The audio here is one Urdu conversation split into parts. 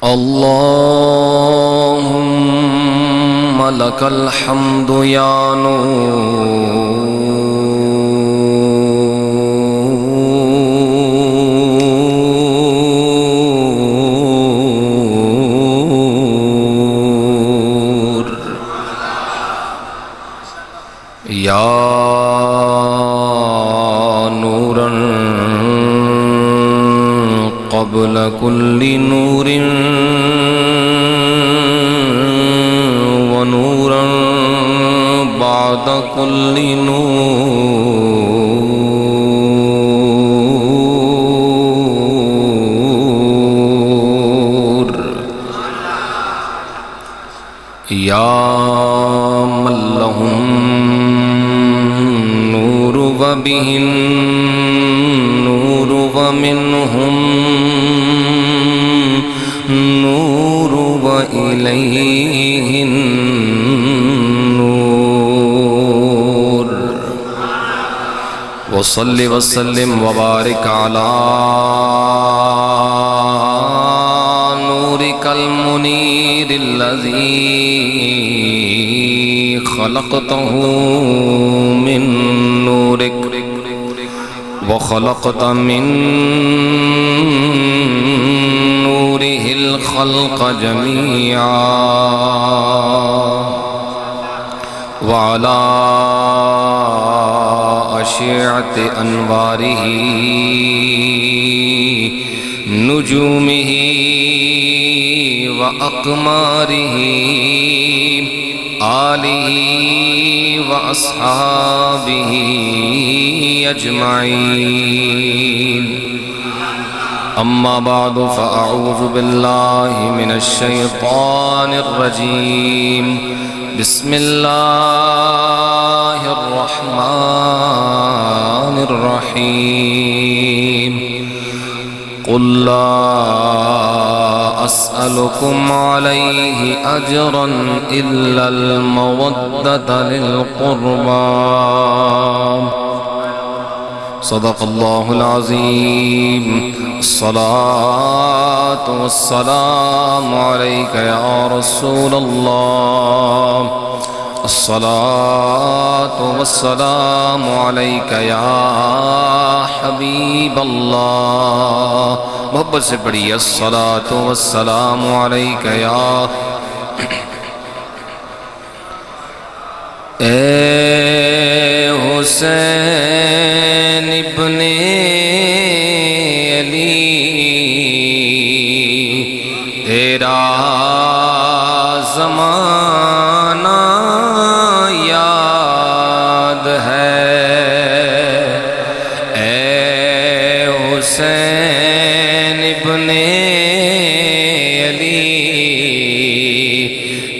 اللهم لك الحمد يا نور يا نورا قبل كل نور ونورا بعد كل نور يا من لهم نور وبه النور ومنهم نور وإليه النور وصل وسلم وبارك على نورك المنير الذي خلقته من نورك وخلقت من نوره الخلق جميعا وعلى أشعة أنواره نجومه وأقماره آله وأصحابه أجمعين أما بعد فأعوذ بالله من الشيطان الرجيم بسم الله الرحمن الرحيم قل لا أسألكم عليه أجرا إلا المودة للقربى صدق الله العظيم الصلاة والسلام عليك يا رسول الله الصلاة والسلام عليك يا حبيب الله محبت سے پڑھی الصلاة والسلام عليك يا اے حسین ابن علی تیرا زمانہ یاد ہے اے حسین ابن علی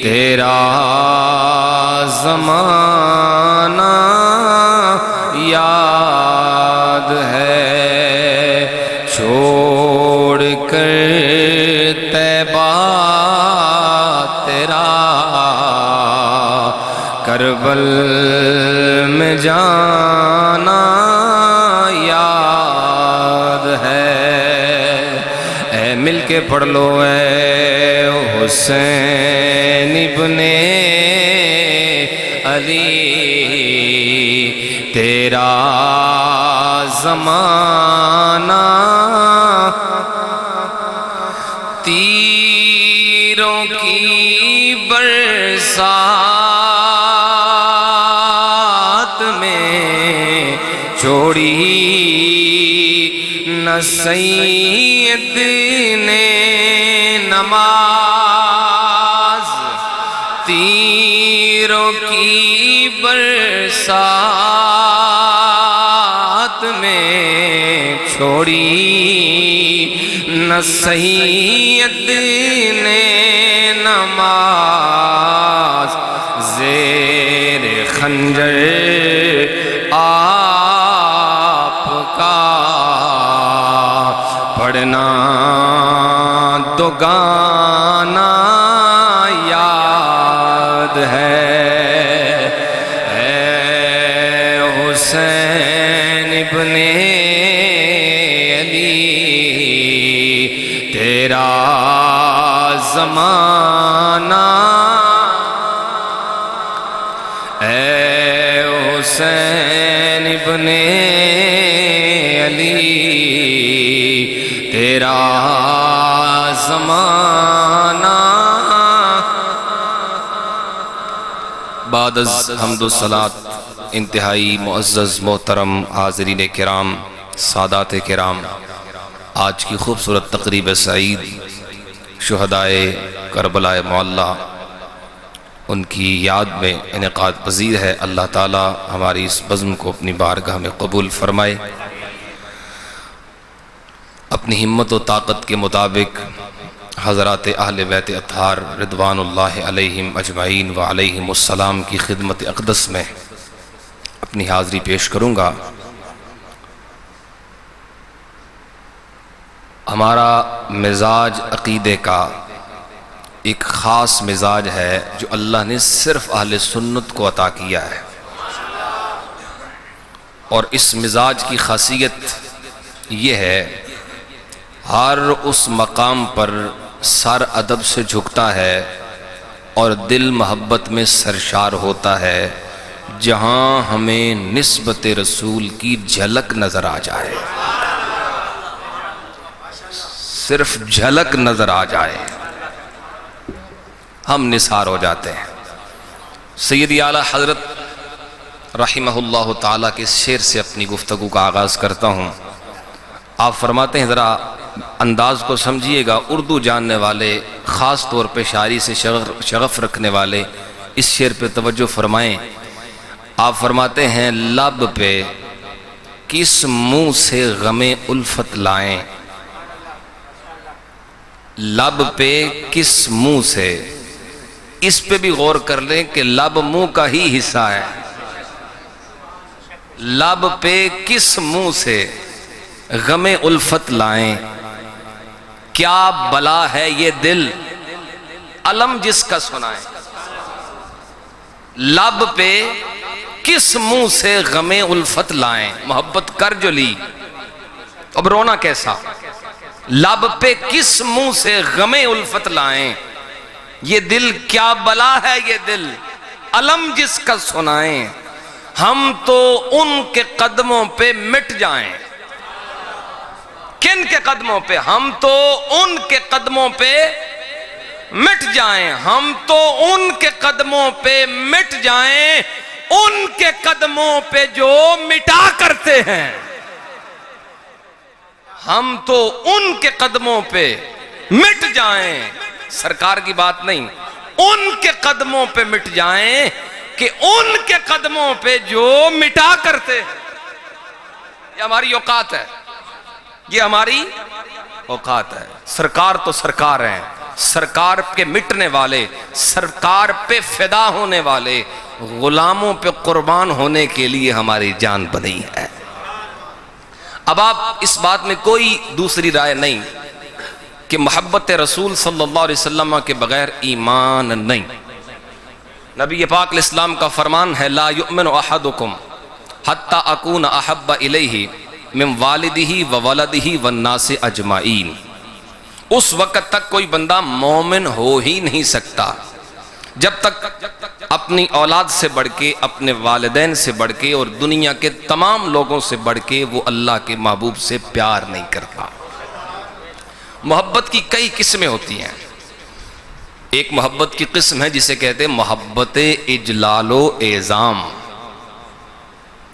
تیرا زمانہ یاد ہے چھوڑ کر طیبہ تیرا کربل میں جانا یاد ہے اے مل کے پڑھ لو اے حسین ابن علی تیرا زمانہ تیروں کی برسات میں چھوڑی نہ سید نے نماز تیروں کی برسات میں چھوڑی نہ سید نے نماز زیر خنجر آپ کا پڑھنا تو گانا یاد ہے حسین ابن علی تیرا زمانہ اے حسین ابن علی تیرا زمانہ. بعد از حمد و صلات انتہائی معزز محترم حاضرین کرام، سادات کرام، آج کی خوبصورت تقریب سعید شہدائے کربلا معلیٰ ان کی یاد میں انعقاد پذیر ہے. اللہ تعالی ہماری اس بزم کو اپنی بارگاہ میں قبول فرمائے. اپنی ہمت و طاقت کے مطابق حضرات اہل بیت اطہار رضوان اللہ علیہم اجمعین و علیہم السلام کی خدمت اقدس میں اپنی حاضری پیش کروں گا. ہمارا مزاج عقیدے کا ایک خاص مزاج ہے جو اللہ نے صرف اہل سنت کو عطا کیا ہے، اور اس مزاج کی خاصیت یہ ہے ہر اس مقام پر سر ادب سے جھکتا ہے اور دل محبت میں سرشار ہوتا ہے جہاں ہمیں نسبت رسول کی جھلک نظر آ جائے، صرف جھلک نظر آ جائے ہم نثار ہو جاتے ہیں. سیدی اعلیٰ حضرت رحمہ اللہ تعالیٰ کے شعر سے اپنی گفتگو کا آغاز کرتا ہوں. آپ فرماتے ہیں، ذرا انداز کو سمجھیے گا، اردو جاننے والے، خاص طور پہ شاعری سے شغف رکھنے والے اس شعر پہ توجہ فرمائیں. آپ فرماتے ہیں، لب پہ کس منہ سے غم الفت لائیں، لب پہ کس منہ سے. اس پہ بھی غور کر لیں کہ لب منہ کا ہی حصہ ہے. لب پہ کس منہ سے غم الفت لائیں، کیا بلا ہے یہ دل علم جس کا سنائیں. لب پہ کس منہ سے غم الفت لائیں، محبت کر جو لی اب رونا کیسا. لب پہ کس منہ سے غم الفت لائیں، یہ دل کیا بلا ہے یہ دل علم جس کا سنائیں. ہم تو ان کے قدموں پہ مٹ جائیں. کن کے قدموں پہ؟ ہم تو ان کے قدموں پہ مٹ جائیں. ہم تو ان کے قدموں پہ مٹ جائیں، ان کے قدموں پہ جو مٹا کرتے ہیں. ہم تو ان کے قدموں پہ مٹ جائیں، سرکار کی بات نہیں، ان کے قدموں پہ مٹ جائیں کہ ان کے قدموں پہ جو مٹا کرتے ہیں. یہ ہماری اوقات ہے، یہ ہماری اوقات ہے. سرکار تو سرکار ہیں، سرکار کے مٹنے والے، سرکار پہ فدا ہونے والے، غلاموں پہ قربان ہونے کے لیے ہماری جان بنی ہے. اب آپ اس بات میں کوئی دوسری رائے نہیں کہ محبت رسول صلی اللہ علیہ وسلم کے بغیر ایمان نہیں. نبی پاک علیہ السلام کا فرمان ہے، لا یؤمن احدکم حتی اکون احب الیہ من والدہ وولدہ والناس اجمعین. اس وقت تک کوئی بندہ مومن ہو ہی نہیں سکتا جب تک اپنی اولاد سے بڑھ کے، اپنے والدین سے بڑھ کے اور دنیا کے تمام لوگوں سے بڑھ کے وہ اللہ کے محبوب سے پیار نہیں کرتا. محبت کی کئی قسمیں ہوتی ہیں. ایک محبت کی قسم ہے جسے کہتے ہیں محبت اجلال و اعظام.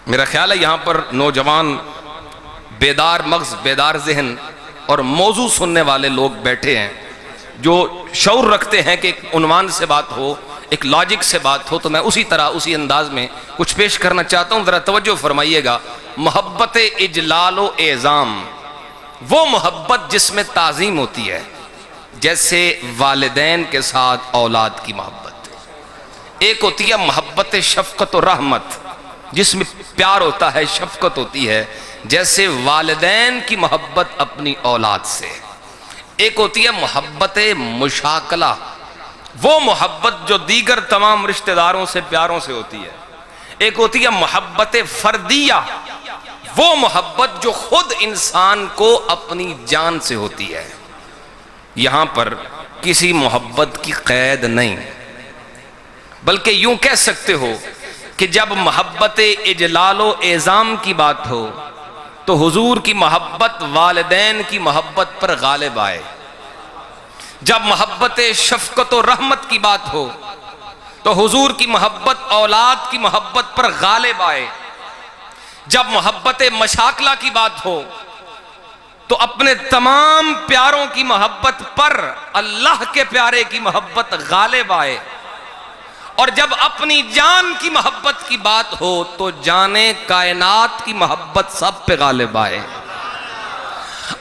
میرا خیال ہے یہاں پر نوجوان بیدار مغز، بیدار ذہن اور موضوع سننے والے لوگ بیٹھے ہیں جو شعور رکھتے ہیں کہ ایک عنوان سے بات ہو، ایک لاجک سے بات ہو. تو میں اسی طرح اسی انداز میں کچھ پیش کرنا چاہتا ہوں، ذرا توجہ فرمائیے گا. محبت اجلال و اعظام وہ محبت جس میں تعظیم ہوتی ہے، جیسے والدین کے ساتھ اولاد کی محبت. ایک ہوتی ہے محبت شفقت و رحمت جس میں پیار ہوتا ہے، شفقت ہوتی ہے، جیسے والدین کی محبت اپنی اولاد سے. ایک ہوتی ہے محبت مشاکلہ، وہ محبت جو دیگر تمام رشتہ داروں سے، پیاروں سے ہوتی ہے. ایک ہوتی ہے محبت فردیہ، وہ محبت جو خود انسان کو اپنی جان سے ہوتی ہے. یہاں پر کسی محبت کی قید نہیں، بلکہ یوں کہہ سکتے ہو کہ جب محبت اجلال و اعظام کی بات ہو تو حضور کی محبت والدین کی محبت پر غالب آئے، جب محبت شفقت و رحمت کی بات ہو تو حضور کی محبت اولاد کی محبت پر غالب آئے، جب محبت مشاکلہ کی بات ہو تو اپنے تمام پیاروں کی محبت پر اللہ کے پیارے کی محبت غالب آئے، اور جب اپنی جان کی محبت کی بات ہو تو جانے کائنات کی محبت سب پہ غالب آئے۔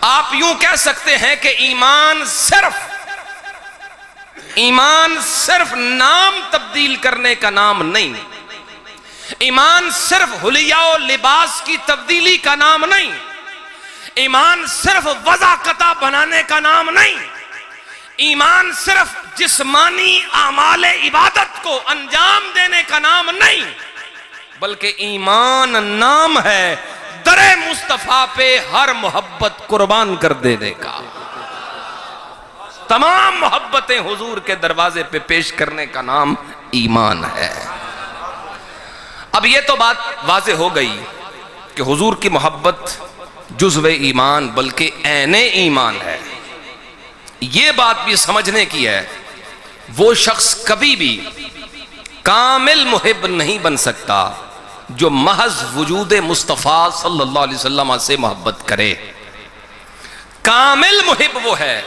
آپ یوں کہہ سکتے ہیں کہ ایمان صرف نام تبدیل کرنے کا نام نہیں، ایمان صرف حلیہ و لباس کی تبدیلی کا نام نہیں، ایمان صرف وضاقتہ بنانے کا نام نہیں، ایمان صرف جسمانی اعمال عبادت کو انجام دینے کا نام نہیں، بلکہ ایمان نام ہے در مصطفیٰ پہ ہر محبت قربان کر دینے کا، تمام محبتیں حضور کے دروازے پہ پیش کرنے کا نام ایمان ہے۔ اب یہ تو بات واضح ہو گئی کہ حضور کی محبت جزو ایمان بلکہ عین ایمان ہے۔ یہ بات بھی سمجھنے کی ہے وہ شخص کبھی بھی کامل محب نہیں بن سکتا جو محض وجود مصطفیٰ صلی اللہ علیہ وسلم سے محبت کرے۔ کامل محب وہ ہے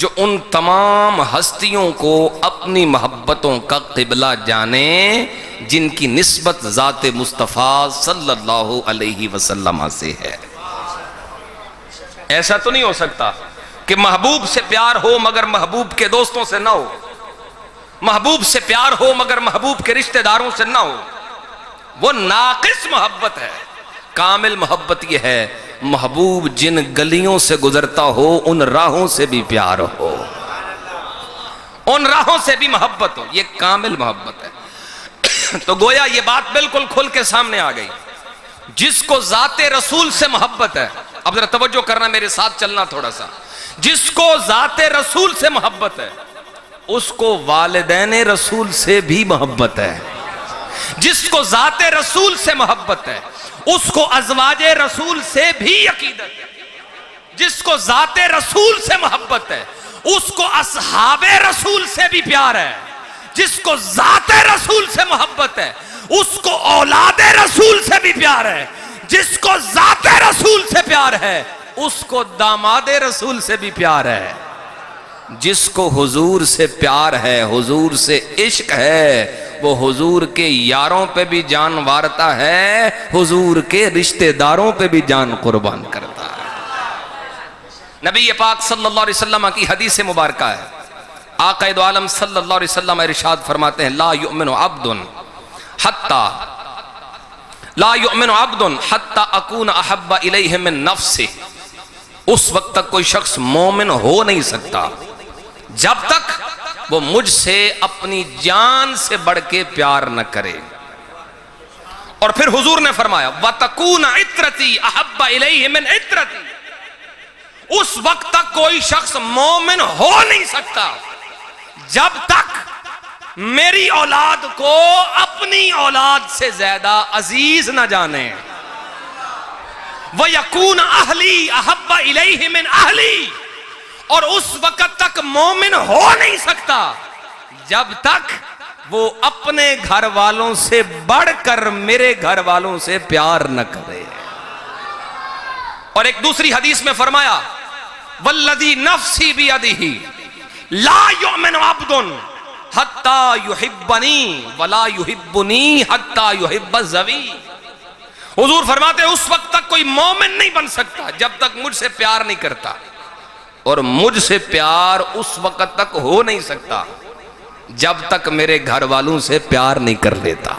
جو ان تمام ہستیوں کو اپنی محبتوں کا قبلہ جانے جن کی نسبت ذات مصطفیٰ صلی اللہ علیہ وسلم سے ہے۔ ایسا تو نہیں ہو سکتا کہ محبوب سے پیار ہو مگر محبوب کے دوستوں سے نہ ہو، محبوب سے پیار ہو مگر محبوب کے رشتہ داروں سے نہ ہو، وہ ناقص محبت ہے۔ کامل محبت یہ ہے محبوب جن گلیوں سے گزرتا ہو ان راہوں سے بھی پیار ہو، ان راہوں سے بھی محبت ہو، یہ کامل محبت ہے۔ تو گویا یہ بات بالکل کھل کے سامنے آ گئی، جس کو ذات رسول سے محبت ہے، اب ذرا توجہ کرنا، میرے ساتھ چلنا تھوڑا سا، جس کو ذات رسول سے محبت ہے اس کو والدین رسول سے بھی محبت ہے، جس کو ذات رسول سے محبت ہے اس کو ازواج رسول سے بھی عقیدت ہے، جس کو ذات رسول سے محبت ہے اس کو اصحاب رسول سے بھی پیار ہے، جس کو ذات رسول سے محبت ہے اس کو اولاد رسول سے بھی پیار ہے، جس کو ذات رسول سے پیار ہے اس کو داماد رسول سے بھی پیار ہے، جس کو حضور سے پیار ہے، حضور سے عشق ہے، وہ حضور کے یاروں پہ بھی جان وارتا ہے، حضور کے رشتہ داروں پہ بھی جان قربان کرتا ہے۔ نبی پاک صلی اللہ علیہ وسلم کی حدیث مبارکہ ہے، آقا دو عالم صلی اللہ علیہ وسلم ارشاد فرماتے ہیں لا یؤمن عبد حتی اکون احب الیہ من نفسہ، اس وقت تک کوئی شخص مومن ہو نہیں سکتا جب تک وہ مجھ سے اپنی جان سے بڑھ کے پیار نہ کرے۔ اور پھر حضور نے فرمایا وَتَكُونَ عِطْرَتِي أَحَبَّ إِلَيْهِ مِنْ عِطْرَتِي، اس وقت تک کوئی شخص مومن ہو نہیں سکتا جب تک میری اولاد کو اپنی اولاد سے زیادہ عزیز نہ جانے۔ وَيَكُونَ أَهْلِي أَحَبَّ إِلَيْهِ مِنْ أَهْلِي، اور اس وقت تک مومن ہو نہیں سکتا جب تک وہ اپنے گھر والوں سے بڑھ کر میرے گھر والوں سے پیار نہ کرے۔ اور ایک دوسری حدیث میں فرمایا وَالَّذِي نَفْسِي بِيَدِهِ لَا يُؤْمِنُ عَبْدٌ حَتَّى يُحِبَّنِي وَلَا يُحِبُّنِي حَتَّى يُحِبَّ الزَّوِي، حضور فرماتے ہیں اس وقت تک کوئی مومن نہیں بن سکتا جب تک مجھ سے پیار نہیں کرتا، اور مجھ سے پیار اس وقت تک ہو نہیں سکتا جب تک میرے گھر والوں سے پیار نہیں کر لیتا۔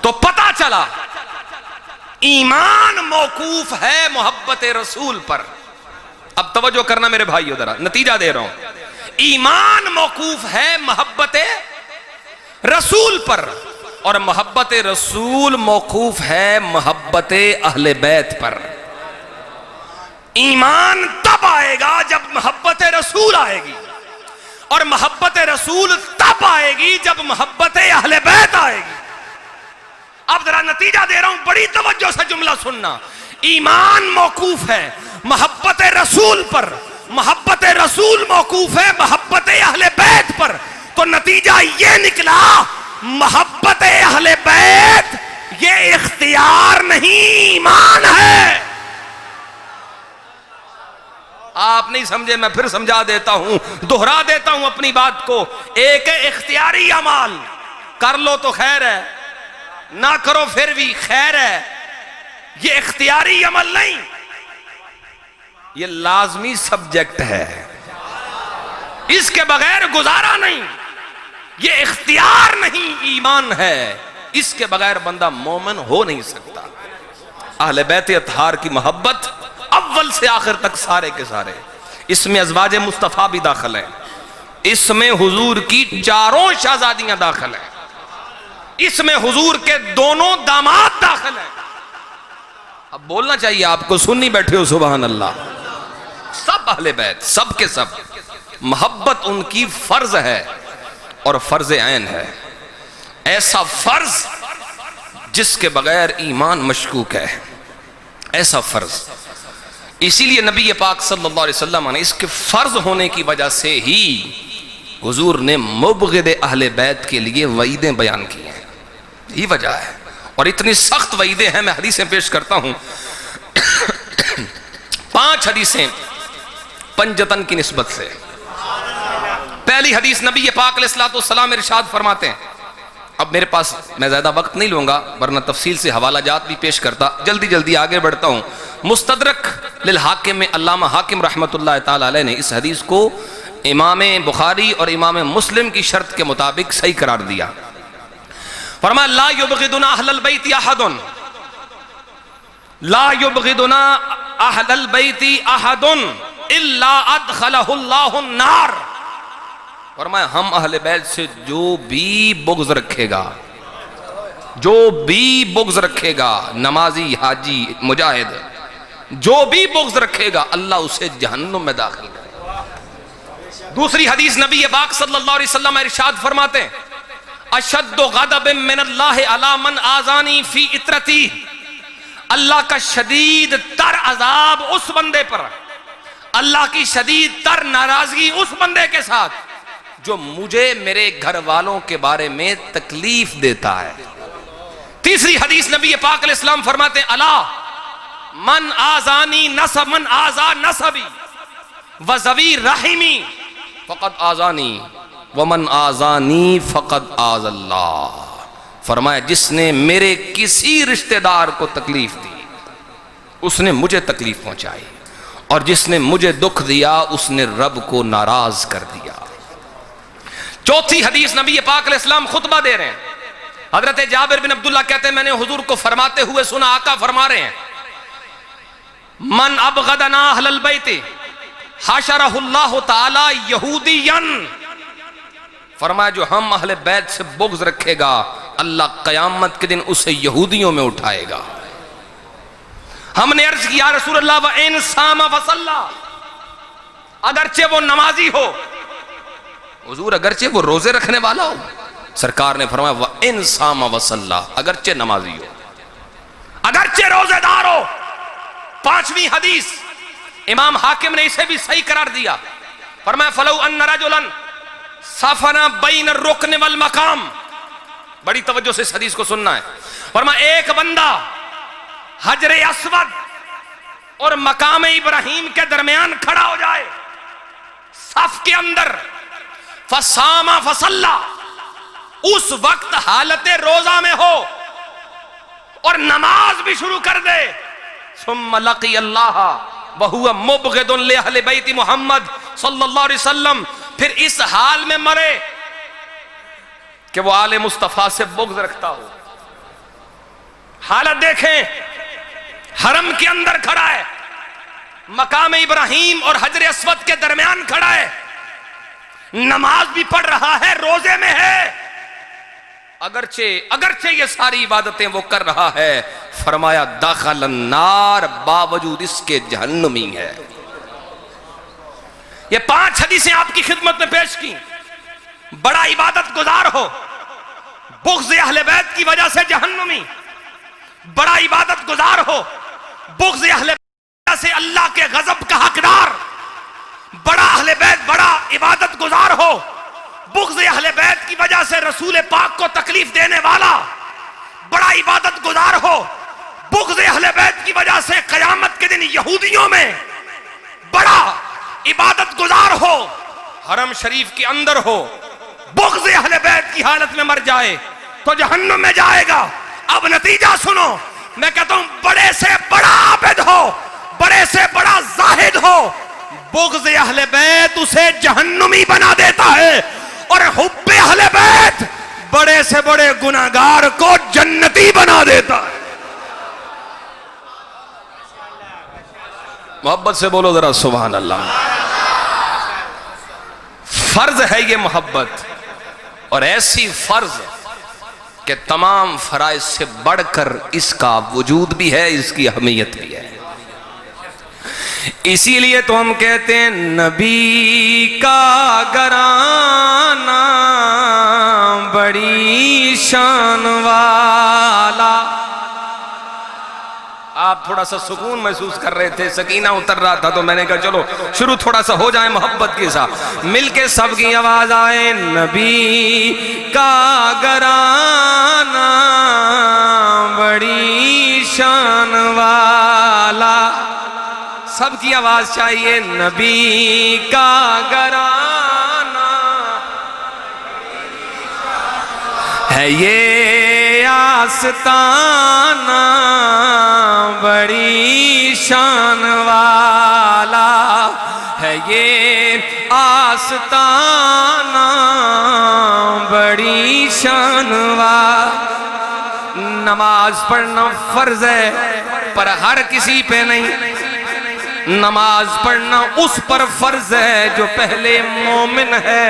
تو پتہ چلا ایمان موقوف ہے محبت رسول پر۔ اب توجہ کرنا میرے بھائیو، ذرا نتیجہ دے رہا ہوں، ایمان موقوف ہے محبت رسول پر، اور محبت رسول موقوف ہے محبت اہل بیت پر۔ ایمان تب آئے گا جب محبت رسول آئے گی، اور محبت رسول تب آئے گی جب محبت اہل بیت آئے گی۔ اب ذرا نتیجہ دے رہا ہوں، بڑی توجہ سے جملہ سننا۔ ایمان موقوف ہے محبت رسول پر، محبت رسول موقوف ہے محبت اہل بیت پر، تو نتیجہ یہ نکلا محبت اہل بیت یہ اختیار نہیں، ایمان ہے۔ آپ نہیں سمجھے، میں پھر سمجھا دیتا ہوں، دہرا دیتا ہوں اپنی بات کو۔ ایک ہے اختیاری اعمال، کر لو تو خیر ہے، نہ کرو پھر بھی خیر ہے، یہ اختیاری عمل نہیں، یہ لازمی سبجیکٹ ہے، اس کے بغیر گزارا نہیں، یہ اختیار نہیں، ایمان ہے، اس کے بغیر بندہ مومن ہو نہیں سکتا۔ اہل بیت اطہار کی محبت اول سے آخر تک سارے کے سارے، اس میں ازواج مصطفیٰ بھی داخل ہیں، اس میں حضور کی چاروں شہزادیاں داخل ہیں، اس میں حضور کے دونوں داماد داخل ہیں۔ اب بولنا چاہیے آپ کو، سننی بیٹھے ہو سبحان اللہ۔ سب اہل بیت، سب کے سب، محبت ان کی فرض ہے اور فرض عین ہے، ایسا فرض جس کے بغیر ایمان مشکوک ہے، ایسا فرض۔ اسی لیے نبی پاک صلی اللہ علیہ وسلم نے اس کے فرض ہونے کی وجہ سے ہی حضور نے مبغض اہل بیت کے لیے وعیدیں بیان کی ہیں، یہی وجہ ہے، اور اتنی سخت وعیدیں ہیں، میں حدیثیں پیش کرتا ہوں۔ 5 حدیثیں پنجتن کی نسبت سے۔ پہلی حدیث نبی پاک علیہ السلام ارشاد فرماتے ہیں، اب میرے پاس میں زیادہ وقت نہیں لوں گا ورنہ تفصیل سے حوالہ جات بھی پیش کرتا، جلدی جلدی آگے بڑھتا ہوں۔ مستدرک للحاکم میں علامہ حاکم رحمت اللہ تعالی علیہ نے اس حدیث کو امام بخاری اور امام مسلم کی شرط کے مطابق صحیح قرار دیا۔ فرمایا لا یبغضنا اہل البیت احد، لا یبغضنا اہل البیت احد الا ادخلہ اللہ النار۔ فرمایا ہم اہل بیت سے جو بھی بغض رکھے گا، جو بھی بغض رکھے گا، نمازی، حاجی، مجاہد، جو بھی بغض رکھے گا اللہ اسے جہنم میں داخل کرے گا۔ دوسری حدیث نبی پاک صلی اللہ علیہ وسلم ارشاد فرماتے ہیں اشد غضب من اللہ علی من آذانی فی اطرتی، اللہ کا شدید تر عذاب اس بندے پر، اللہ کی شدید تر ناراضگی اس بندے کے ساتھ جو مجھے میرے گھر والوں کے بارے میں تکلیف دیتا ہے۔ تیسری حدیث نبی پاک علیہ السلام فرماتے ہیں الا من آذانی نسب من آذا نسبی وذوی رحمی فقد آذانی ومن آذانی فقد آذ اللہ۔ فرمایا جس نے میرے کسی رشتہ دار کو تکلیف دی اس نے مجھے تکلیف پہنچائی، اور جس نے مجھے دکھ دیا اس نے رب کو ناراض کر دیا۔ چوتھی حدیث نبی پاک علیہ السلام خطبہ دے رہے ہیں، حضرت جابر بن عبداللہ کہتے ہیں میں نے حضور کو فرماتے ہوئے سنا، آقا فرما رہے ہیں من ابغضنا اہل البیت حشرہ اللہ تعالی یہودیا، فرمایا جو ہم اہل بیت سے بغض رکھے گا اللہ قیامت کے دن اسے یہودیوں میں اٹھائے گا۔ ہم نے عرض کیا رسول اللہ وَإِن صَامَ وَصَلَّى، اگرچہ وہ نمازی ہو، حضور اگرچہ وہ روزے رکھنے والا ہو، سرکار نے فرمایا وَإِن صَامَ وَصَلَّى، اگرچہ نمازی ہو، اگرچہ روزے دار ہو۔ 5ویں حدیث امام حاکم نے اسے بھی صحیح قرار دیا، فرمایا فَلَوْ أَنَّ رَجُلًا سَفَنَ بَيْنَ الرُّكْنِ وَالْمَقَامِ، بڑی توجہ سے اس حدیث کو سننا ہے۔ فرمایا ایک بندہ حجر اسود اور مقام ابراہیم کے درمیان کھڑا ہو جائے صف کے اندر، فصام فصلى، اس وقت حالت روزہ میں ہو اور نماز بھی شروع کر دے، ثم لقی اللہ وہو مبغض لأہل بیت محمد صلی اللہ علیہ وسلم، پھر اس حال میں مرے کہ وہ آل مصطفیٰ سے بغض رکھتا ہو۔ حالت دیکھیں، حرم کے اندر کھڑا ہے، مقام ابراہیم اور حجر اسود کے درمیان کھڑا ہے، نماز بھی پڑھ رہا ہے، روزے میں ہے، اگرچہ یہ ساری عبادتیں وہ کر رہا ہے، فرمایا داخل النار، باوجود اس کے جہنمی ہے۔ یہ 5 حدیثیں آپ کی خدمت میں پیش کی. بڑا عبادت گزار ہو، بغض اہل بیت کی وجہ سے جہنمی. بڑا عبادت گزار ہو، بغض اہل بیت سے اللہ کے غضب کا حقدار. بڑا اہل بیت بڑا عبادت گزار ہو، بغض اہل بیت کی وجہ سے رسول پاک کو تکلیف دینے والا. بڑا عبادت گزار ہو، بغض اہل بیت کی وجہ سے قیامت کے دن یہودیوں میں بڑا عبادت گزار ہو، حرم شریف کے اندر ہو، بغض اہل بیت کی حالت میں مر جائے تو جہنم میں جائے گا. اب نتیجہ سنو، میں کہتا ہوں بڑے سے بڑا عابد ہو، بڑے سے بڑا زاہد ہو، بغض اہل بیت اسے جہنمی بنا دیتا ہے، اور حب اہل بیت بڑے سے بڑے گناہگار کو جنتی بنا دیتا ہے. محبت سے بولو ذرا سبحان اللہ. فرض ہے یہ محبت، اور ایسی فرض کہ تمام فرائض سے بڑھ کر اس کا وجود بھی ہے، اس کی اہمیت بھی ہے. اسی لیے تو ہم کہتے ہیں نبی کا گھرانہ بڑی شان والا. آپ تھوڑا سا سکون محسوس کر رہے تھے، سکینہ اتر رہا تھا، تو میں نے کہا چلو شروع تھوڑا سا ہو جائے محبت کے ساتھ، مل کے سب کی آواز آئے. نبی کا گھرانہ بڑی شان والا. سب کی آواز چاہیے. نبی کا گھرانہ ہے یہ آستانہ بڑی شان والا، ہے یہ آستانہ بڑی شان والا. نماز پڑھنا فرض ہے پر ہر کسی پہ نہیں. نماز پڑھنا اس پر فرض ہے جو پہلے مومن ہے.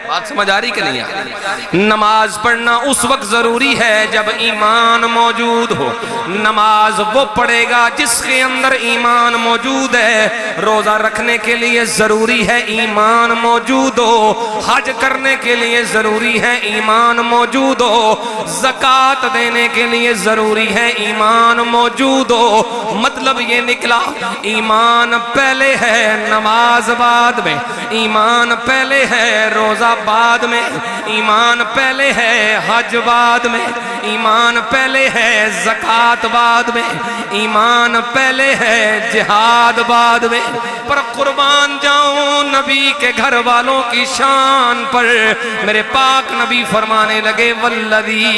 بات سمجھ آ رہی کہ نہیں آ رہی؟ نماز پڑھنا اس وقت ضروری ہے جب ایمان موجود ہو. نماز وہ پڑھے گا جس کے اندر ایمان موجود ہے. روزہ رکھنے کے لیے ضروری ہے ایمان موجود ہو. حج کرنے کے لیے ضروری ہے ایمان موجود ہو. زکوٰۃ دینے کے لیے ضروری ہے ایمان موجود ہو. مطلب یہ نکلا ایمان پہلے ہے، نماز بعد میں. ایمان پہلے ہے، روزہ بعد میں. ایمان پہلے ہے، حج بعد میں. ایمان پہلے ہے، زکوٰۃ بعد میں. ایمان پہلے ہے، جہاد بعد میں. پر قربان جاؤں نبی کے گھر والوں کی شان پر. میرے پاک نبی فرمانے لگے والذی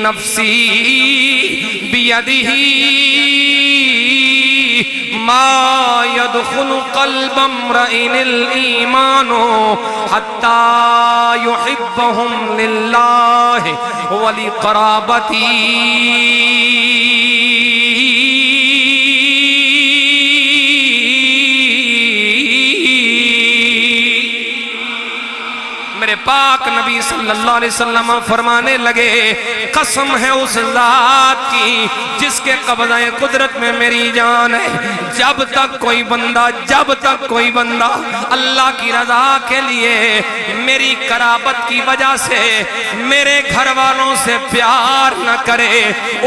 نفسی بیدہ ما يدخل قلب امرئ الایمان حتی یحبهم للہ ولقرابتی. میرے پاک نبی صلی اللہ علیہ وسلم فرمانے لگے قسم ہے اس ذات کی جس کے قبضہ قدرت میں میری جان ہے، جب تک کوئی بندہ اللہ کی رضا کے لیے میری قرابت کی وجہ سے میرے گھر والوں سے پیار نہ کرے،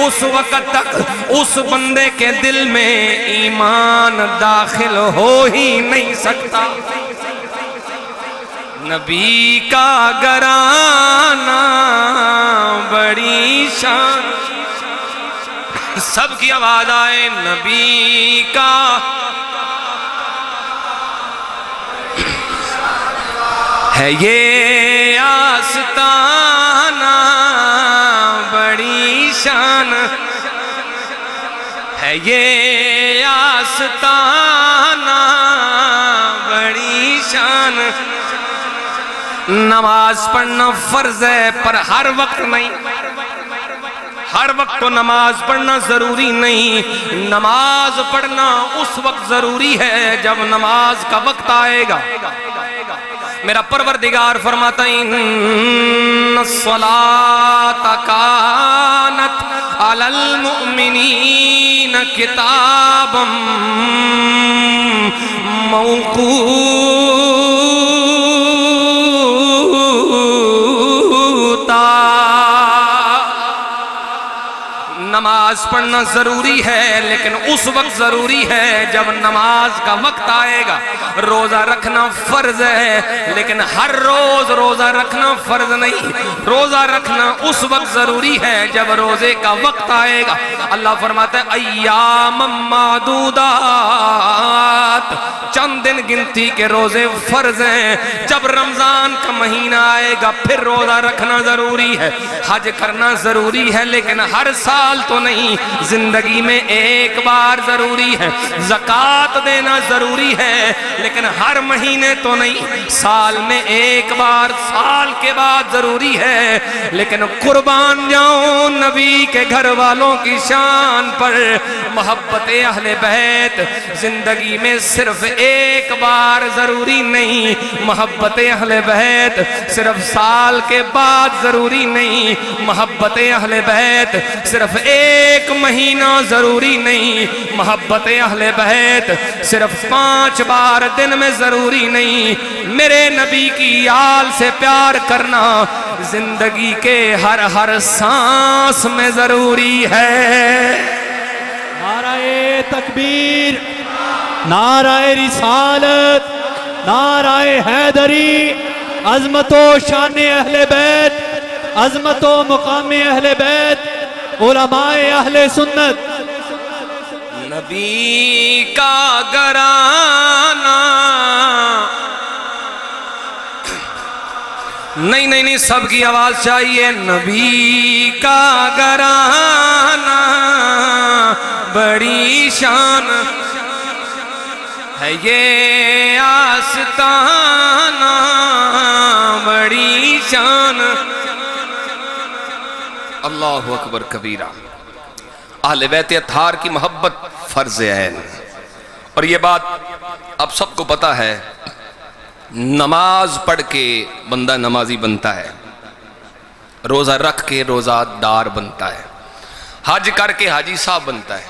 اس وقت تک اس بندے کے دل میں ایمان داخل ہو ہی نہیں سکتا. نبی کا گھرانہ بڑی شان. سب کی آواز آئے. نبی کا ہے یہ آستانہ بڑی شان، ہے یہ آستانہ بڑی شان. نماز پڑھنا فرض ہے پر ہر وقت نہیں. ہر وقت تو نماز پڑھنا ضروری نہیں. نماز پڑھنا اس وقت ضروری ہے جب نماز کا وقت آئے گا. میرا پروردگار فرماتا ہے ان الصلاۃ کانت علی المؤمنین العالمین کتابا موقوتا۔ نماز پڑھنا ضروری ہے، لیکن اس وقت ضروری ہے جب نماز کا وقت آئے گا۔ روزہ رکھنا فرض ہے، لیکن ہر روز روزہ رکھنا فرض نہیں۔ روزہ رکھنا اس وقت ضروری ہے جب روزے کا وقت آئے گا۔ اللہ فرماتا ہے ایام معدودات، چند دن گنتی کے روزے فرض ہیں۔ جب رمضان کا مہینہ آئے گا پھر روزہ رکھنا ضروری ہے۔ حج کرنا ضروری ہے، لیکن ہر سال تو نہیں، زندگی میں ایک بار ضروری ہے۔ زکوٰۃ دینا ضروری ہے، لیکن ہر مہینے تو نہیں، سال میں ایک بار، سال کے بعد ضروری ہے۔ لیکن قربان جاؤں نبی کے گھر والوں کی شان پر، محبت اہل بیت زندگی میں صرف ایک بار ضروری نہیں، محبت اہل بیت صرف سال کے بعد ضروری نہیں، محبت اہل بیت صرف ایک مہینہ ضروری نہیں، محبت اہل بیت صرف 5 بار دن میں ضروری نہیں۔ میرے نبی کی آل سے پیار کرنا زندگی کے ہر سانس میں ضروری ہے۔ نعرہ تکبیر، نعرہ رسالت، نعرہ حیدری، عظمت و شان اہل بیت، عظمت و مقام اہل بیت، علماء اہل سنت۔ نبی کا گرانا، نہیں سب کی آواز چاہیے۔ نبی کا گرانا بڑی شان ہے، یہ آستانہ بڑی شان۔ اللہ اکبر کبیرہ۔ اہل بیت اطہار کی محبت فرض عین، اور یہ بات اب سب کو پتا ہے۔ نماز پڑھ کے بندہ نمازی بنتا ہے، روزہ رکھ کے روزہ دار بنتا ہے، حج کر کے حاجی صاحب بنتا ہے،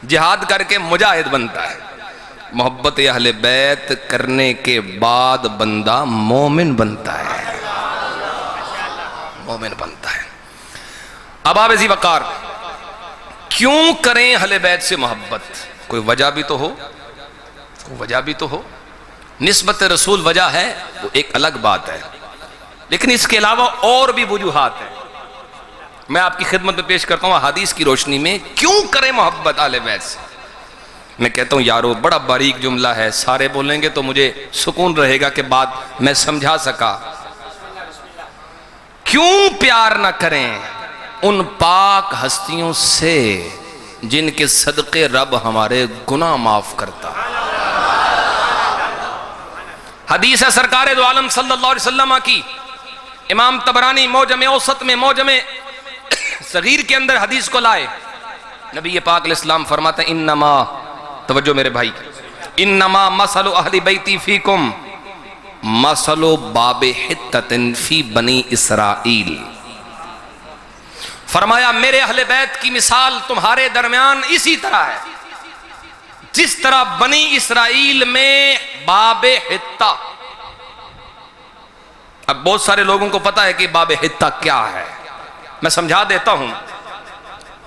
جہاد کر کے مجاہد بنتا ہے۔ محبت اہل بیت کرنے کے بعد بندہ مومن بنتا ہے، مومن بنتا ہے۔ اب آپ ذی وقار کیوں کریں اہل بیت سے محبت؟ کوئی وجہ بھی تو ہو، کوئی وجہ بھی تو ہو۔ نسبت رسول وجہ ہے وہ ایک الگ بات ہے، لیکن اس کے علاوہ اور بھی وجوہات ہیں۔ میں آپ کی خدمت میں پیش کرتا ہوں احادیث کی روشنی میں کیوں کریں محبت اہل بیت سے۔ میں کہتا ہوں یارو بڑا باریک جملہ ہے، سارے بولیں گے تو مجھے سکون رہے گا کہ بات میں سمجھا سکا۔ کیوں پیار نہ کریں ان پاک ہستیوں سے جن کے صدقے رب ہمارے گناہ معاف کرتا۔ حدیث ہے سرکار دو عالم صلی اللہ علیہ وسلم کی، امام طبرانی موجم اوسط میں موجم صغیر کے اندر حدیث کو لائے۔ نبی پاک علیہ السلام فرماتے ہیں انما، توجہ میرے بھائی، انما مثل اہل بیتی فیکم مثل باب حتۃ فی بنی اسرائیل۔ فرمایا میرے اہل بیت کی مثال تمہارے درمیان اسی طرح ہے جس طرح بنی اسرائیل میں باب حتہ۔ اب بہت سارے لوگوں کو پتا ہے کہ باب حتہ کیا ہے، میں سمجھا دیتا ہوں۔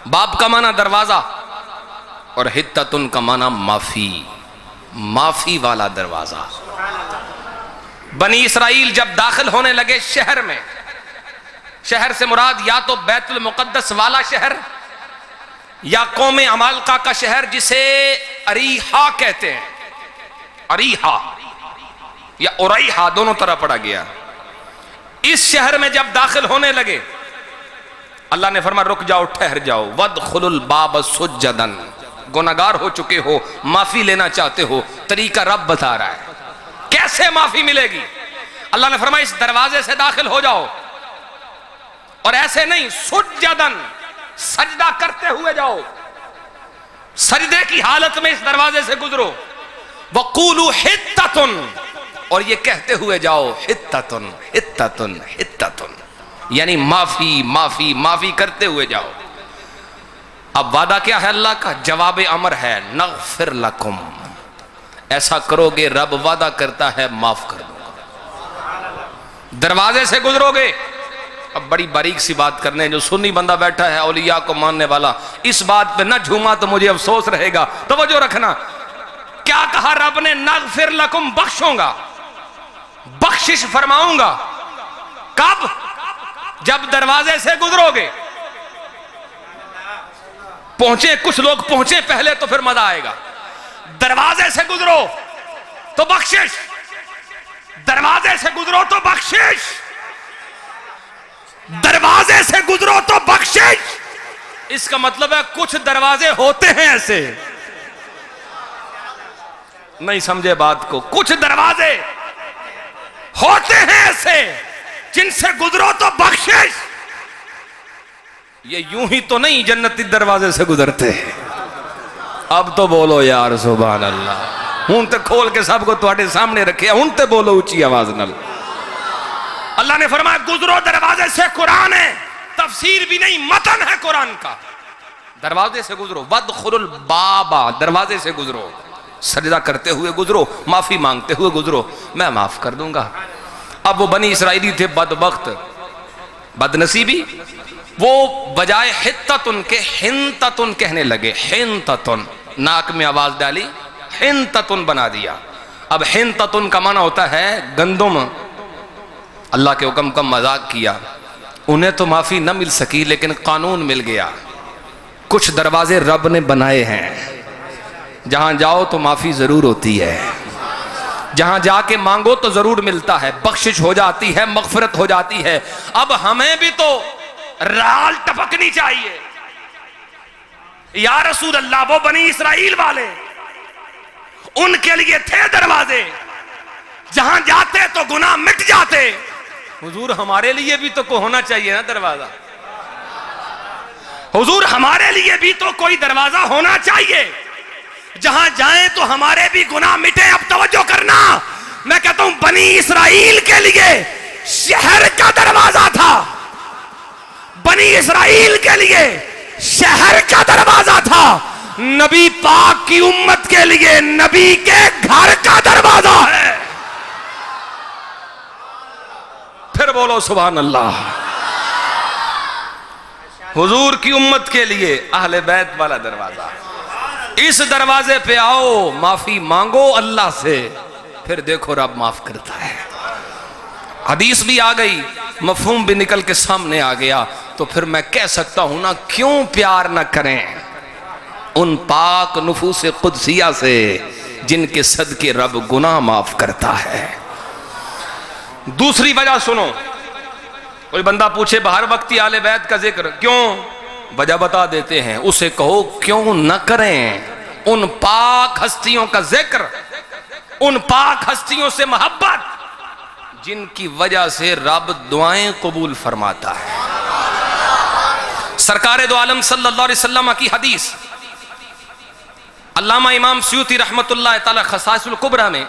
باب کا معنی دروازہ اور حتۃن کا معنی معافی، معافی والا دروازہ۔ بنی اسرائیل جب داخل ہونے لگے شہر میں، شہر سے مراد یا تو بیت المقدس والا شہر یا قوم عمالقہ کا شہر جسے اریحا کہتے ہیں، اریحا یا اریحا دونوں طرح پڑھا گیا۔ اس شہر میں جب داخل ہونے لگے اللہ نے فرمایا رک جاؤ، ٹھہر جاؤ، وَادْخُلُوا الْبَابَ سُجَّدًا۔ گناہگار ہو چکے ہو، معافی لینا چاہتے ہو، طریقہ رب بتا رہا ہے کیسے معافی ملے گی۔ اللہ نے فرمایا اس دروازے سے داخل ہو جاؤ، اور ایسے نہیں، سجدن، سجدہ کرتے ہوئے جاؤ، سجدے کی حالت میں اس دروازے سے گزرو۔ وَقُولُوا حِتَّةٌ، اور یہ کہتے ہوئے جاؤ حِتَّةٌ حِتَّةٌ حِتَّةٌ، یعنی معافی معافی معافی کرتے ہوئے جاؤ۔ اب وعدہ کیا ہے اللہ کا؟ جواب امر ہے نغفر لکم، ایسا کرو گے رب وعدہ کرتا ہے معاف کر دوں گا۔ دروازے سے گزرو گے، اب بڑی باریک سی بات کرنے، جو سنی بندہ بیٹھا ہے اولیاء کو ماننے والا، اس بات پہ نہ جھوما تو مجھے افسوس رہے گا، توجہ رکھنا۔ کیا کہا رب نے؟ نغفر لکم، بخشوں گا، بخشش فرماؤں گا۔ کب؟ جب دروازے سے گزرو گے۔ پہنچے کچھ لوگ پہنچے پہلے تو پھر مزہ آئے گا۔ دروازے سے گزرو تو بخشش، دروازے سے گزرو تو بخشش، دروازے سے گزرو تو بخشش۔ اس کا مطلب ہے کچھ دروازے ہوتے ہیں ایسے، نہیں سمجھے بات کو، کچھ دروازے ہوتے ہیں ایسے جن سے گزرو تو بخشش۔ یہ یوں ہی تو نہیں جنتی دروازے سے گزرتے۔ اب تو بولو یار سبحان اللہ، ہوں تے کھول کے سب کو تواڈے سامنے رکھے، ہوں تے بولو اونچی آواز نال۔ اللہ نے فرمایا گزرو دروازے سے، قرآن ہے، تفسیر بھی نہیں، متن ہے قرآن کا۔ دروازے سے گزرو، وادخلوا الباب، دروازے سے گزرو، سجدہ کرتے ہوئے گزرو، معافی مانگتے ہوئے گزرو، میں معاف کر دوں گا۔ اب وہ بنی اسرائیلی تھے بدبخت، بدنصیبی، وہ بجائے حتتن کے ہنتتن کہنے لگے، ہنتتن، ناک میں آواز ڈالی، ہنتتن بنا دیا۔ اب ہنتتن کا معنی ہوتا ہے گندم۔ اللہ کے حکم کا مذاق کیا، انہیں تو معافی نہ مل سکی لیکن قانون مل گیا۔ کچھ دروازے رب نے بنائے ہیں، جہاں جاؤ تو معافی ضرور ہوتی ہے، جہاں جا کے مانگو تو ضرور ملتا ہے، بخشش ہو جاتی ہے، مغفرت ہو جاتی ہے۔ اب ہمیں بھی تو رال ٹپکنی چاہیے۔ یا رسول اللہ، وہ بنی اسرائیل والے، ان کے لیے تھے دروازے، جہاں جاتے تو گناہ مٹ جاتے۔ حضور ہمارے لیے بھی تو کوئی ہونا چاہیے نا دروازہ، حضور ہمارے لیے بھی تو کوئی دروازہ ہونا چاہیے، جہاں جائیں تو ہمارے بھی گناہ مٹے۔ اب توجہ کرنا، میں کہتا ہوں بنی اسرائیل کے لیے شہر کا دروازہ تھا، بنی اسرائیل کے لیے شہر کا دروازہ تھا، نبی پاک کی امت کے لیے نبی کے گھر کا دروازہ ہے۔ پھر بولو سبحان اللہ۔ حضور کی امت کے لیے اہل بیت والا دروازہ، اس دروازے پہ آؤ، معافی مانگو اللہ سے، پھر دیکھو رب معاف کرتا ہے۔ حدیث بھی آ گئی، مفہوم بھی نکل کے سامنے آ گیا، تو پھر میں کہہ سکتا ہوں نا، کیوں پیار نہ کریں ان پاک نفوس قدسیہ سے جن کے صدقے رب گناہ معاف کرتا ہے۔ دوسری وجہ سنو، کوئی بندہ پوچھے بہر وقتی آل بیت کا ذکر کیوں، وجہ بتا دیتے ہیں، اسے کہو کیوں نہ کریں ان پاک ہستیوں کا ذکر، ان پاک ہستیوں سے محبت جن کی وجہ سے رب دعائیں قبول فرماتا ہے۔ سرکار دو عالم صلی اللہ علیہ وسلم کی حدیث، علامہ امام سیوطی رحمت اللہ تعالی خصائص الکبریٰ میں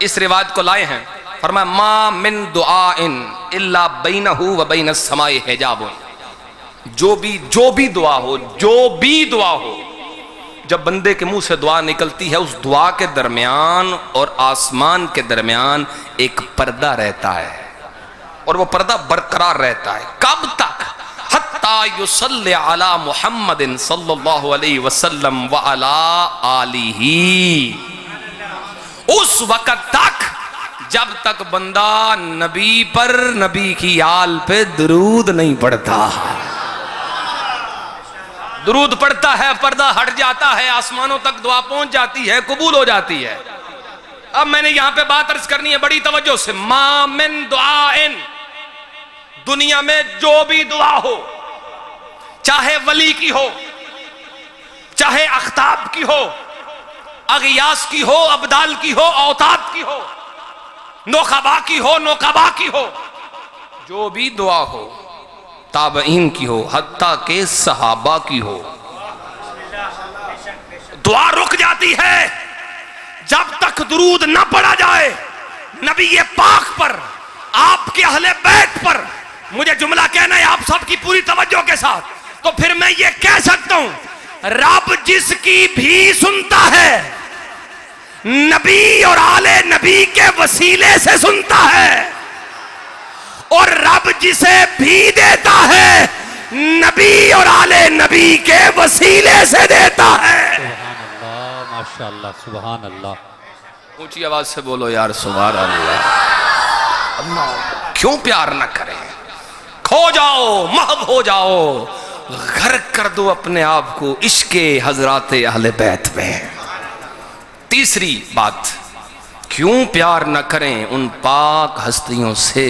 اس روایت کو لائے ہیں، فرمایا ما من دعاء الا بینہ و بین السماء حجاب، جو بھی دعا ہو، جب بندے کے منہ سے دعا نکلتی ہے، اس دعا کے درمیان اور آسمان کے درمیان ایک پردہ رہتا ہے، اور وہ پردہ برقرار رہتا ہے۔ کب تک؟ حتی یصلی علی محمد صلی اللہ علیہ وسلم وعلی آلہ، اس وقت تک جب تک بندہ نبی پر، نبی کی آل پہ درود نہیں پڑھتا۔ درود پڑھتا ہے، پردہ ہٹ جاتا ہے، آسمانوں تک دعا پہنچ جاتی ہے، قبول ہو جاتی ہے۔ اب میں نے یہاں پہ بات عرض کرنی ہے بڑی توجہ سے، ما من دعائن، دنیا میں جو بھی دعا ہو، چاہے ولی کی ہو، چاہے اختاب کی ہو، اغیاس کی ہو، ابدال کی ہو، اوتاد کی ہو، نوخبا کی ہو، نوقبا کی ہو، جو بھی دعا ہو، تابعین کی ہو، حتیٰ کہ صحابہ کی ہو، دعا رک جاتی ہے جب تک درود نہ پڑھا جائے نبی پاک پر، آپ کے اہل بیت پر۔ مجھے جملہ کہنا ہے آپ سب کی پوری توجہ کے ساتھ، تو پھر میں یہ کہہ سکتا ہوں رب جس کی بھی سنتا ہے نبی اور آل نبی کے وسیلے سے سنتا ہے، اور رب جسے بھی دیتا ہے نبی اور آل نبی کے وسیلے سے دیتا ہے۔ سبحان اللہ، ماشاءاللہ، سبحان اللہ۔ اونچی آواز سے بولو یار سبحان اللہ۔ اللہ کیوں پیار نہ کریں؟ کھو جاؤ، محو ہو جاؤ، غرق کر دو اپنے آپ کو عشق حضرات اہل بیت میں۔ تیسری بات، کیوں پیار نہ کریں ان پاک ہستیوں سے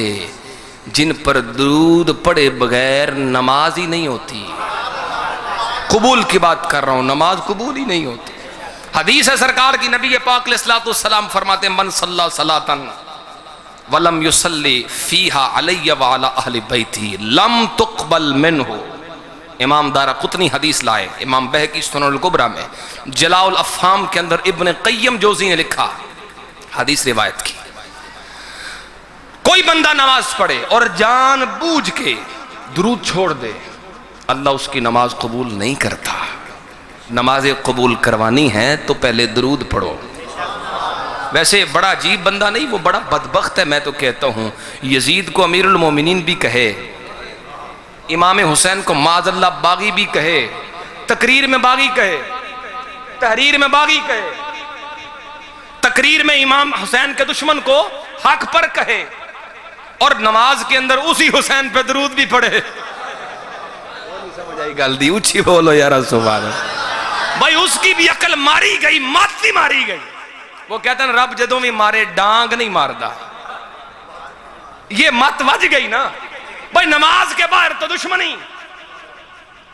جن پر درود پڑے بغیر نماز ہی نہیں ہوتی۔ قبول کی بات کر رہا ہوں، نماز قبول ہی نہیں ہوتی۔ حدیث ہے سرکار کی، نبی پاک علیہ السلام فرماتے ہیں من صلی صلاۃً ولم یصلی فیہا علی وعلی اہل بیتی لم تقبل منہ۔ امام دارقطنی حدیث لائے، امام بہقی سنن الکبریٰ میں، جلاء الافہام کے اندر ابن قیم جوزی نے لکھا، حدیث روایت کی، کوئی بندہ نماز پڑھے اور جان بوجھ کے درود چھوڑ دے، اللہ اس کی نماز قبول نہیں کرتا۔ نماز قبول کروانی ہے تو پہلے درود پڑھو۔ ویسے بڑا عجیب بندہ نہیں، وہ بڑا بدبخت ہے، میں تو کہتا ہوں۔ یزید کو امیر المومنین بھی کہے، امام حسین کو معاذ اللہ باغی بھی کہے، تقریر میں باغی کہے، تحریر میں باغی کہے، تقریر میں امام حسین کے دشمن کو حق پر کہے، اور نماز کے اندر اسی حسین پہ درود بھی پڑھے۔ سمجھ آئی گل دی؟ اچھی بولو یار سبحان اللہ۔ بھائی اس کی بھی عقل ماری گئی، ماتی ماری گئی۔ وہ کہتا ہے رب جدوں بھی مارے ڈانگ نہیں ماردا، یہ مت وج گئی نا بھائی۔ نماز کے باہر تو دشمنی،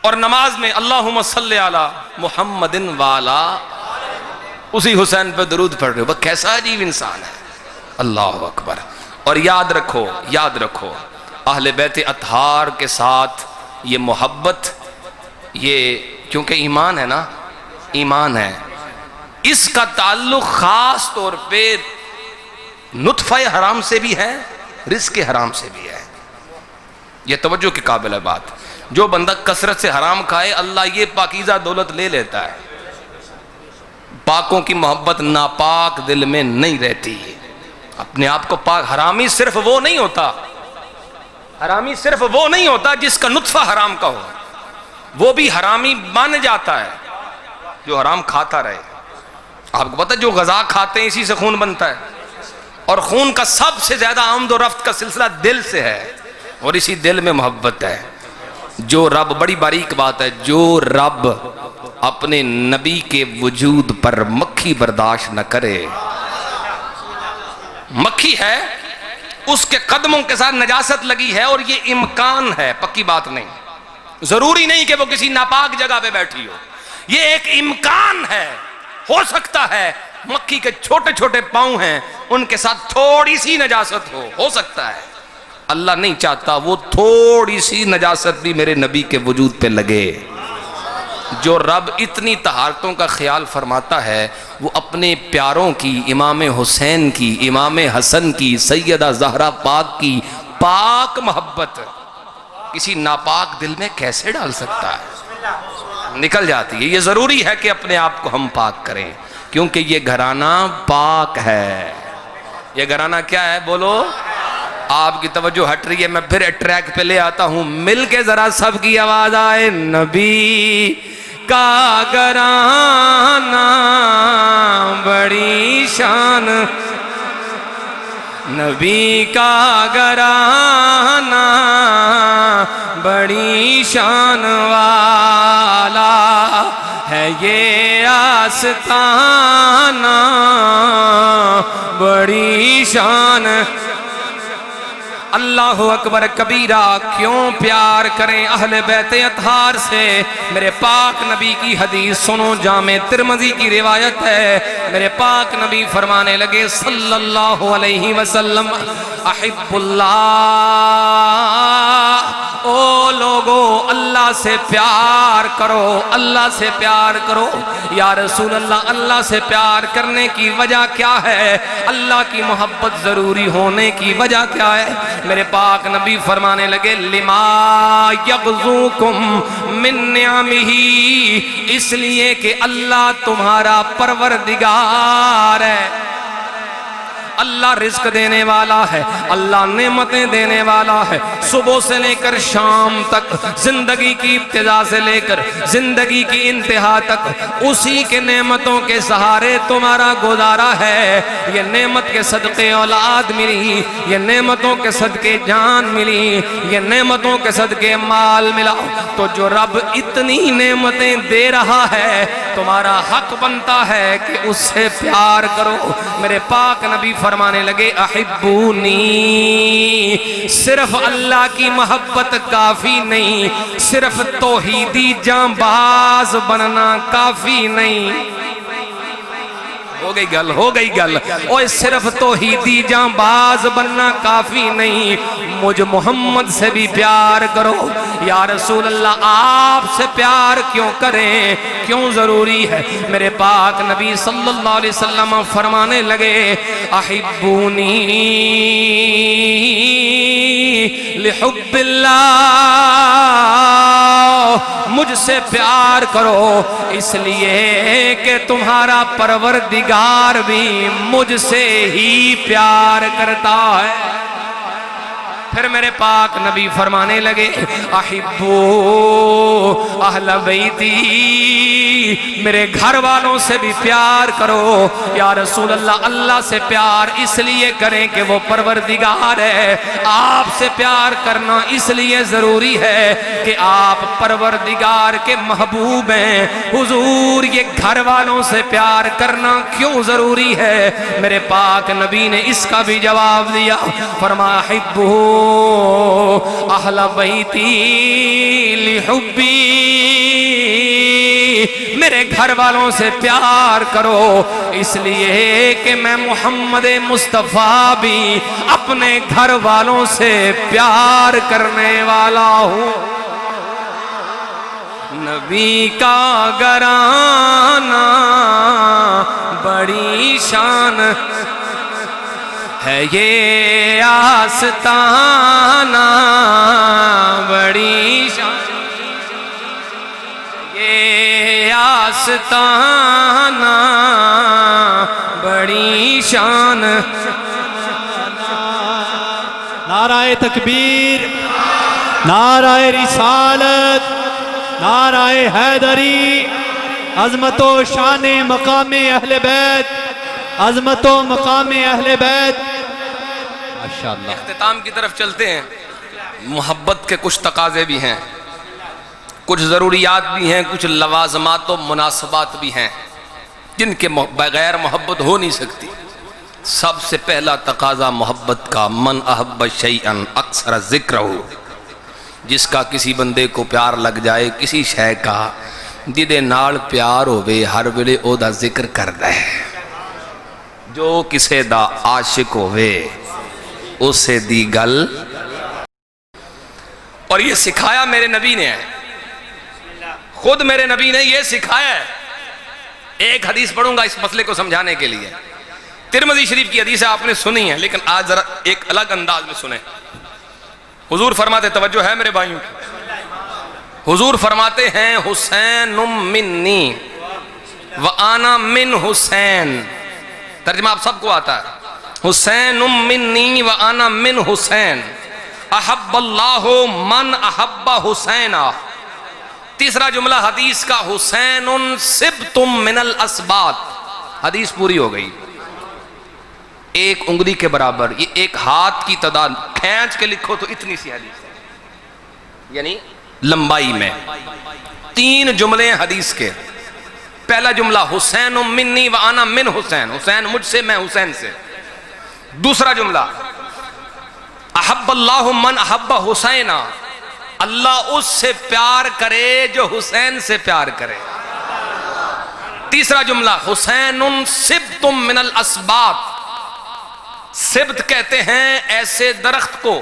اور نماز میں اللہم صلی علی محمد والا، اسی حسین پہ درود پڑھ رہے ہو۔ کیسا عجیب انسان ہے، اللہ اکبر۔ اور یاد رکھو، یاد رکھو، اہل بیت اطہار کے ساتھ یہ محبت، یہ کیونکہ ایمان ہے نا، ایمان ہے، اس کا تعلق خاص طور پہ نطفہ حرام سے بھی ہے، رزق حرام سے بھی ہے۔ یہ توجہ کے قابل ہے بات۔ جو بندہ کثرت سے حرام کھائے، اللہ یہ پاکیزہ دولت لے لیتا ہے۔ پاکوں کی محبت ناپاک دل میں نہیں رہتی، اپنے آپ کو پاک۔ حرامی صرف وہ نہیں ہوتا، حرامی صرف وہ نہیں ہوتا جس کا نطفہ حرام کا ہو، وہ بھی حرامی بن جاتا ہے جو حرام کھاتا رہے۔ آپ کو پتہ ہے جو غذا کھاتے ہیں اسی سے خون بنتا ہے، اور خون کا سب سے زیادہ آمد و رفت کا سلسلہ دل سے ہے، اور اسی دل میں محبت ہے۔ جو رب، بڑی باریک بات ہے، جو رب اپنے نبی کے وجود پر مکھی برداشت نہ کرے، مکھی ہے اس کے قدموں کے ساتھ نجاست لگی ہے، اور یہ امکان ہے، پکی بات نہیں، ضروری نہیں کہ وہ کسی ناپاک جگہ پہ بیٹھی ہو، یہ ایک امکان ہے، ہو سکتا ہے مکھی کے چھوٹے چھوٹے پاؤں ہیں ان کے ساتھ تھوڑی سی نجاست ہو سکتا ہے۔ اللہ نہیں چاہتا وہ تھوڑی سی نجاست بھی میرے نبی کے وجود پہ لگے۔ جو رب اتنی طہارتوں کا خیال فرماتا ہے، وہ اپنے پیاروں کی، امام حسین کی، امام حسن کی، سیدہ زہرا پاک کی پاک محبت کسی ناپاک دل میں کیسے ڈال سکتا ہے؟ نکل جاتی ہے۔ یہ ضروری ہے کہ اپنے آپ کو ہم پاک کریں، کیونکہ یہ گھرانہ پاک ہے۔ یہ گھرانہ کیا ہے بولو؟ آپ کی توجہ ہٹ رہی ہے، میں پھر ٹریک پہ لے آتا ہوں، مل کے ذرا سب کی آواز آئے۔ نبی کا گھرانہ بڑی شان، نبی کا گھرانہ بڑی شان والا ہے، یہ آستانہ بڑی شان۔ اللہ اکبر کبیرہ۔ کیوں پیار کریں اہل بیت اطہار سے؟ میرے پاک نبی کی حدیث سنو، جامع ترمذی کی روایت ہے، میرے پاک نبی فرمانے لگے صلی اللہ علیہ وسلم، احب اللہ، او لوگو اللہ سے پیار کرو، اللہ سے پیار کرو۔ یا رسول اللہ، اللہ سے پیار کرنے کی وجہ کیا ہے؟ اللہ کی محبت ضروری ہونے کی وجہ کیا ہے؟ میرے پاک نبی فرمانے لگے لما یغزوکم من نعمہ، اس لیے کہ اللہ تمہارا پروردگار ہے، اللہ رزق دینے والا ہے، اللہ نعمتیں دینے والا ہے۔ صبح سے لے کر شام تک، زندگی کی ابتدا سے لے کر زندگی کی انتہا تک اسی کے نعمتوں کے سہارے تمہارا گزارا ہے۔ یہ نعمت کے صدقے اولاد ملی، یہ نعمتوں کے صدقے جان ملی، یہ نعمتوں کے صدقے مال ملا۔ تو جو رب اتنی نعمتیں دے رہا ہے، تمہارا حق بنتا ہے کہ اس سے پیار کرو۔ میرے پاک نبی فرمانے لگے احبونی، صرف اللہ کی محبت کافی نہیں، صرف توحیدی جانباز بننا کافی نہیں۔ ہو گئی گل اوہ صرف توحیدی جانباز بننا کافی نہیں، مجھ محمد سے بھی پیار کرو۔ یا رسول اللہ، آپ سے پیار کیوں کریں، کیوں ضروری ہے؟ میرے پاک نبی صلی اللہ علیہ وسلم فرمانے لگے احبونی لحب اللہ، مجھ سے پیار کرو اس لیے کہ تمہارا پروردگار بھی مجھ سے ہی پیار کرتا ہے۔ پھر میرے پاک نبی فرمانے لگے احبو اہل بیتی، میرے گھر والوں سے بھی پیار کرو۔ یا رسول اللہ، اللہ سے پیار اس لیے کریں کہ وہ پروردگار ہے، آپ سے پیار کرنا اس لیے ضروری ہے کہ آپ پروردگار کے محبوب ہیں۔ حضور، یہ گھر والوں سے پیار کرنا کیوں ضروری ہے؟ میرے پاک نبی نے اس کا بھی جواب دیا، فرمایا احبو اہل بیتی لحبی، میرے گھر والوں سے پیار کرو اس لیے کہ میں محمد مصطفیٰ بھی اپنے گھر والوں سے پیار کرنے والا ہوں۔ نبی کا گھرانہ بڑی شان ہے، یہ آستانہ بڑی شان، یہ آستانہ بڑی شان۔ نعرہ تکبیر، نعرہ رسالت، نعرہ حیدری، عظمت و شان مقام اہل بیت، عظمت و مقام اہل بیت۔ ماشاءاللہ۔ اختتام کی طرف چلتے ہیں۔ محبت کے کچھ تقاضے بھی ہیں، کچھ ضروریات بھی ہیں، کچھ لوازمات و مناسبات بھی ہیں جن کے بغیر محبت ہو نہیں سکتی۔ سب سے پہلا تقاضا محبت کا، من احب شیئا اکثر ذکرہ، جس کا کسی بندے کو پیار لگ جائے، کسی شے کا جدے نال پیار ہوئے ہر ویلے او دا ذکر کردا ہے۔ جو کسے دا عاشق ہوئے اسے دی گل، اور یہ سکھایا میرے نبی نے ہے، خود میرے نبی نے یہ سکھایا ہے۔ ایک حدیث پڑھوں گا اس مسئلے کو سمجھانے کے لیے، ترمذی شریف کی حدیث آپ نے سنی ہے، لیکن آج ذرا ایک الگ انداز میں سنیں۔ حضور فرماتے، توجہ ہے میرے بھائیوں، حضور فرماتے ہیں حسین منی وانا من حسین، ترجمہ آپ سب کو آتا ہے، حسین منی وانا من حسین، احب اللہ من احب حسینا۔ تیسرا جملہ حدیث کا، حسین سبت من الاسباط، حدیث پوری ہو گئی۔ ایک انگلی کے برابر، یہ ایک ہاتھ کی تعداد کھینچ کے لکھو تو اتنی سی حدیث ہے، یعنی لمبائی میں 3 جملے حدیث کے۔ پہلا جملہ حسین منی وانا من حسین، حسین مجھ سے، میں حسین سے۔ دوسرا جملہ احب اللہ من احب حسینا، اللہ اس سے پیار کرے جو حسین سے پیار کرے۔ تیسرا جملہ حسین سبت من الاسباط، سبت کہتے ہیں ایسے درخت کو